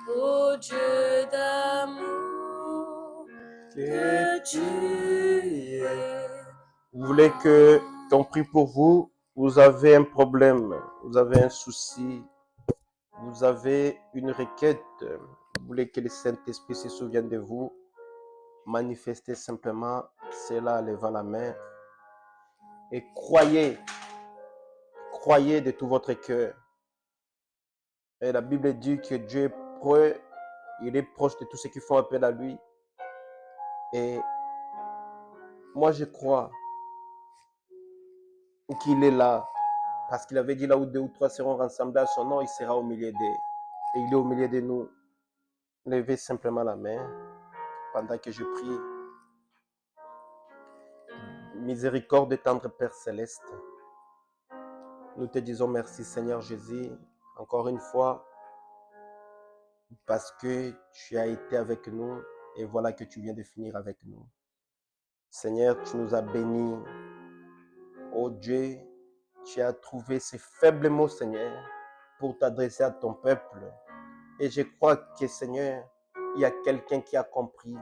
ô Dieu d'amour, que tu es. Vous voulez qu'on prie pour vous? Vous avez un problème, vous avez un souci, vous avez une requête, vous voulez que le Saint-Esprit se souvienne de vous, manifestez simplement cela en levant la main et croyez de tout votre cœur. Et la Bible dit que Dieu est près, il est proche de tous ceux qui font appel à lui. Et moi, je crois qu'il est là. Parce qu'il avait dit là où 2 ou 3 seront rassemblés à son nom, il sera au milieu d'eux. Et il est au milieu de nous. Levez simplement la main pendant que je prie. Miséricorde, tendre Père Céleste, nous te disons merci Seigneur Jésus, encore une fois, parce que tu as été avec nous et voilà que tu viens de finir avec nous. Seigneur, tu nous as bénis. Oh Dieu, tu as trouvé ces faibles mots, Seigneur, pour t'adresser à ton peuple. Et je crois que, Seigneur, il y a quelqu'un qui a compris.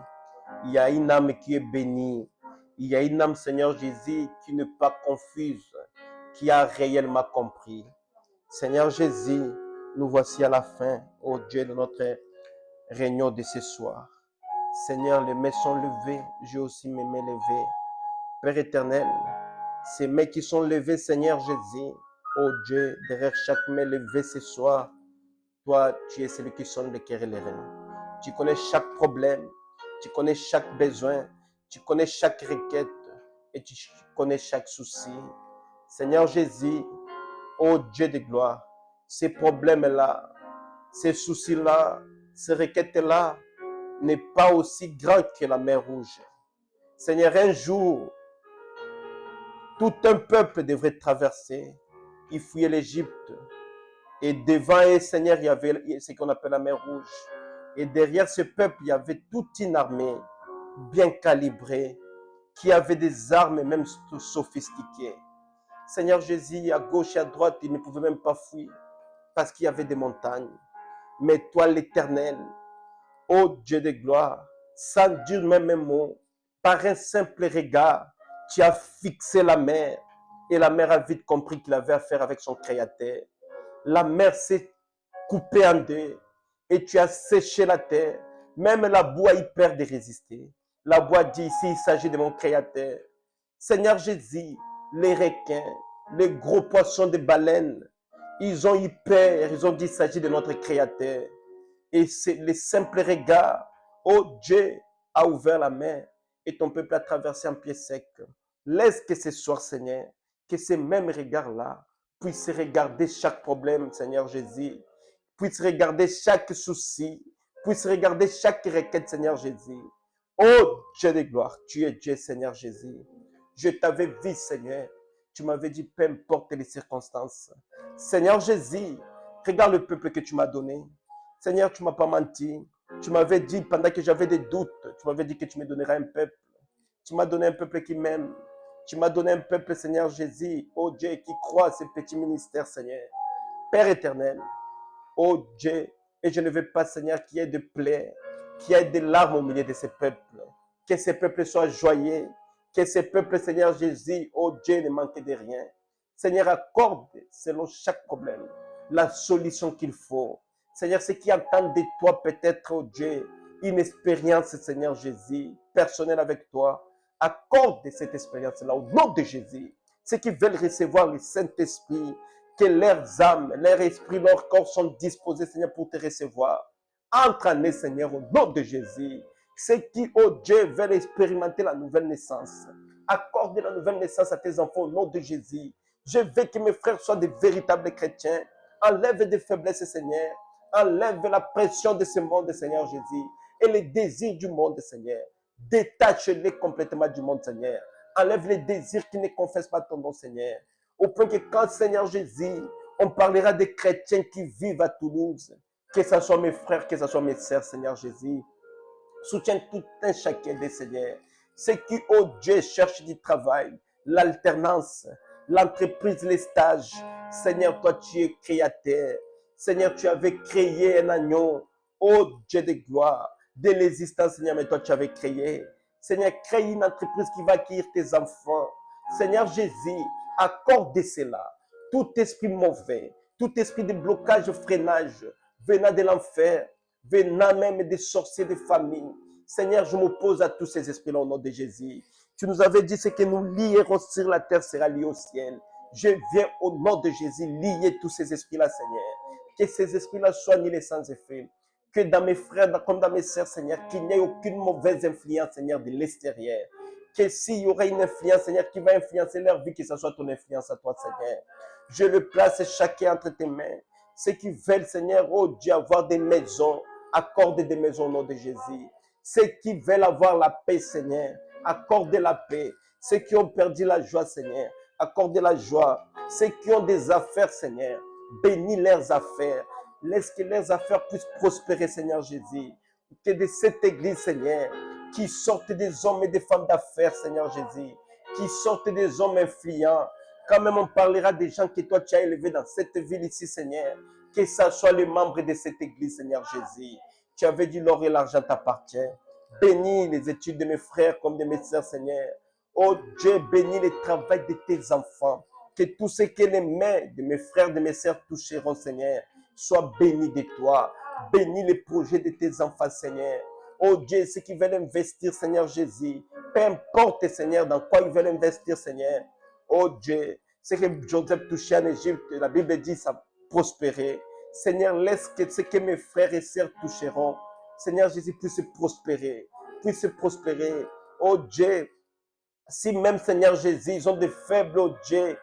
Il y a une âme qui est bénie. Il y a une âme, Seigneur Jésus, qui n'est pas confuse, qui a réellement compris. Seigneur Jésus, nous voici à la fin, oh Dieu, de notre réunion de ce soir. Seigneur, les mains sont levées, j'ai aussi mes mains levées. Père éternel, ces mains qui sont levées, Seigneur Jésus, oh Dieu, derrière chaque main levée ce soir, toi, tu es celui qui sonne le cœur et les reins. Tu connais chaque problème, tu connais chaque besoin, tu connais chaque requête et tu connais chaque souci. Seigneur Jésus, oh Dieu de gloire, ces problèmes-là, ces soucis-là, ces requêtes-là n'est pas aussi grand que la mer Rouge. Seigneur, un jour, tout un peuple devrait traverser. Il fouillait l'Égypte. Et devant eux, Seigneur, il y avait ce qu'on appelle la mer Rouge. Et derrière ce peuple, il y avait toute une armée bien calibrée, qui avait des armes même sophistiquées. Seigneur Jésus, à gauche et à droite, ils ne pouvaient même pas fuir parce qu'il y avait des montagnes. Mais toi, l'Éternel, ô Dieu de gloire, sans dire même un mot, par un simple regard, tu as fixé la mer. Et la mer a vite compris qu'il avait affaire avec son Créateur. La mer s'est coupée en deux et tu as séché la terre. Même la boue a eu peur de résister. La boue dit ici, il s'agit de mon Créateur. Seigneur Jésus, les requins, les gros poissons des baleines, ils ont eu peur, ils ont dit il s'agit de notre Créateur. Et c'est le simple regard, oh Dieu a ouvert la mer et ton peuple a traversé en pied sec. Laisse que ce soir, Seigneur, que ces mêmes regards-là puissent regarder chaque problème, Seigneur Jésus, puissent regarder chaque souci, puissent regarder chaque requête, Seigneur Jésus. Oh Dieu de gloire, tu es Dieu, Seigneur Jésus. Je t'avais vu, Seigneur. Tu m'avais dit, peu importe les circonstances. Seigneur Jésus, regarde le peuple que tu m'as donné. Seigneur, tu ne m'as pas menti. Tu m'avais dit, pendant que j'avais des doutes, tu m'avais dit que tu me donnerais un peuple. Tu m'as donné un peuple qui m'aime. Tu m'as donné un peuple, Seigneur Jésus, oh Dieu, qui croit à ce petit ministère, Seigneur. Père éternel, oh Dieu, et je ne veux pas, Seigneur, qu'il y ait de plaies, qu'il y ait des larmes au milieu de ces peuples. Que ces peuples soient joyeux. Que ces peuples, Seigneur Jésus, oh Dieu, ne manquent de rien. Seigneur, accorde, selon chaque problème, la solution qu'il faut. Seigneur, ceux qui attendent de toi, peut-être, oh Dieu, une expérience, Seigneur Jésus, personnelle avec toi, accorde cette expérience-là au nom de Jésus. Ceux qui veulent recevoir le Saint-Esprit, que leurs âmes, leur esprit, leur corps sont disposés, Seigneur, pour te recevoir. Entre en eux, Seigneur, au nom de Jésus. Ceux qui, oh Dieu, veulent expérimenter la nouvelle naissance, accorde la nouvelle naissance à tes enfants au nom de Jésus. Je veux que mes frères soient de véritables chrétiens. Enlève des faiblesses, Seigneur. Enlève la pression de ce monde, Seigneur Jésus, et les désirs du monde, Seigneur. Détache-les complètement du monde, Seigneur. Enlève les désirs qui ne confessent pas ton nom, Seigneur. Au point que quand, Seigneur Jésus, on parlera des chrétiens qui vivent à Toulouse, que ce soit mes frères, que ce soit mes sœurs, Seigneur Jésus, soutiens tout un chacun des Seigneurs. Ceux qui, oh Dieu, cherchent du travail, l'alternance, l'entreprise, les stages. Seigneur, toi, tu es créateur. Seigneur, tu avais créé un agneau. Oh Dieu de gloire, de l'existence, Seigneur, mais toi, tu avais créé. Seigneur, crée une entreprise qui va accueillir tes enfants. Seigneur Jésus, accorde cela. Tout esprit mauvais, tout esprit de blocage, freinage, venant de l'enfer, venant même des sorciers de famille. Seigneur, je m'oppose à tous ces esprits-là au nom de Jésus. Tu nous avais dit ce que nous lierons sur la terre sera lié au ciel. Je viens au nom de Jésus lier tous ces esprits-là, Seigneur. Que ces esprits-là soient nulés sans effet. que dans mes frères comme dans mes sœurs, Seigneur, qu'il n'y ait aucune mauvaise influence, Seigneur, de l'extérieur. Que s'il y aurait une influence, Seigneur, qui va influencer leur vie, que ce soit ton influence à toi, Seigneur. Je le place chacun entre tes mains. Ceux qui veulent, Seigneur, oh Dieu, avoir des maisons, accorde des maisons au nom de Jésus. Ceux qui veulent avoir la paix, Seigneur, accorde la paix. Ceux qui ont perdu la joie, Seigneur, accorde la joie. Ceux qui ont des affaires, Seigneur, bénis leurs affaires. Laisse que leurs affaires puissent prospérer, Seigneur Jésus. Que de cette église, Seigneur, qui sortent des hommes et des femmes d'affaires, Seigneur Jésus, qui sortent des hommes influents. Quand même, on parlera des gens que toi, tu as élevés dans cette ville ici, Seigneur. Que ce soit les membres de cette église, Seigneur Jésus. Tu avais dit l'or et l'argent t'appartiennent. Bénis les études de mes frères comme de mes sœurs, Seigneur. Oh Dieu, bénis le travail de tes enfants. Que tout ce que les mains de mes frères, de mes sœurs toucheront, Seigneur, soient bénis de toi. Bénis les projets de tes enfants, Seigneur. Oh Dieu, ceux qui veulent investir, Seigneur Jésus, peu importe, Seigneur, dans quoi ils veulent investir, Seigneur. Oh Dieu, ce que Joseph touchait en Égypte, la Bible dit ça prospérer. Seigneur, laisse que ce que mes frères et sœurs toucheront, Seigneur Jésus, puisse prospérer. Puisse prospérer. Oh Dieu, si même, Seigneur Jésus, ils ont des faibles, oh Dieu,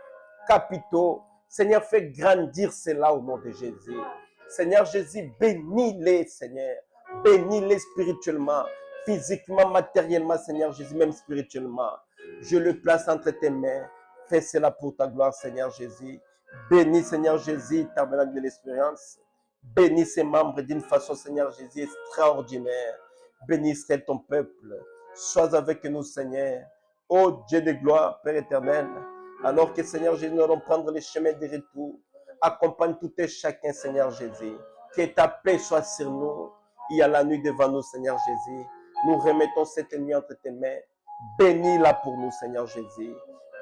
capitaux, Seigneur, fais grandir cela au nom de Jésus. Seigneur Jésus, bénis-les, Seigneur. Bénis-les spirituellement, physiquement, matériellement, Seigneur Jésus, même spirituellement. Je le place entre tes mains. Fais cela pour ta gloire, Seigneur Jésus. Bénis, Seigneur Jésus, ta malade de l'expérience. Bénis ses membres d'une façon, Seigneur Jésus, extraordinaire. Bénis Israël, ton peuple. Sois avec nous, Seigneur. Ô Dieu de gloire, Père éternel, alors que, Seigneur Jésus, nous allons prendre les chemins de retour. Accompagne tout et chacun, Seigneur Jésus. Que ta paix soit sur nous. Il y a la nuit devant nous, Seigneur Jésus. Nous remettons cette nuit entre tes mains. Bénis-la pour nous, Seigneur Jésus.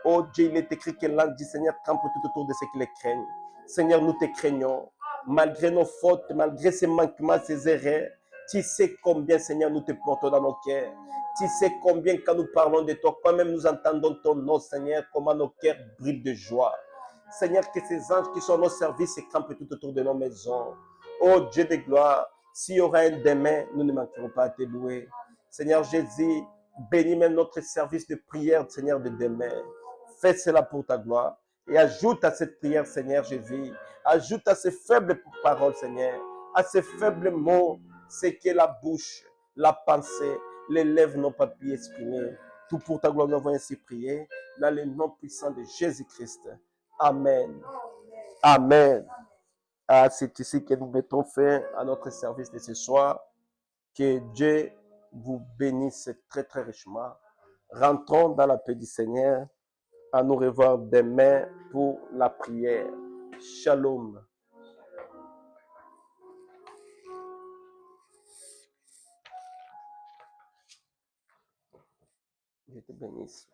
Oh Dieu, il est écrit que l'âme du Seigneur campe tout autour de ceux qui les craignent. Seigneur, nous te craignons. Malgré nos fautes, malgré ces manquements, ces erreurs, tu sais combien, Seigneur, nous te portons dans nos cœurs. Tu sais combien, quand nous parlons de toi, quand même nous entendons ton nom, Seigneur, comment nos cœurs brillent de joie. Seigneur, que ces anges qui sont à nos services se campent tout autour de nos maisons. Oh Dieu de gloire, s'il y aura un demain, nous ne manquerons pas à te louer. Seigneur Jésus, bénis même notre service de prière, Seigneur, de demain. Fais cela pour ta gloire. Et ajoute à cette prière, Seigneur Jésus, ajoute à ces faibles paroles, Seigneur, à ces faibles mots, ce que la bouche, la pensée, les lèvres n'ont pas pu exprimer. Tout pour ta gloire, nous avons ainsi prié, dans le nom puissant de Jésus-Christ. Amen. Amen. Ah, c'est ici que nous mettons fin à notre service de ce soir. Que Dieu vous bénisse très, très richement. Rentrons dans la paix du Seigneur. À nous revoir demain pour la prière. Shalom. Je te bénisse.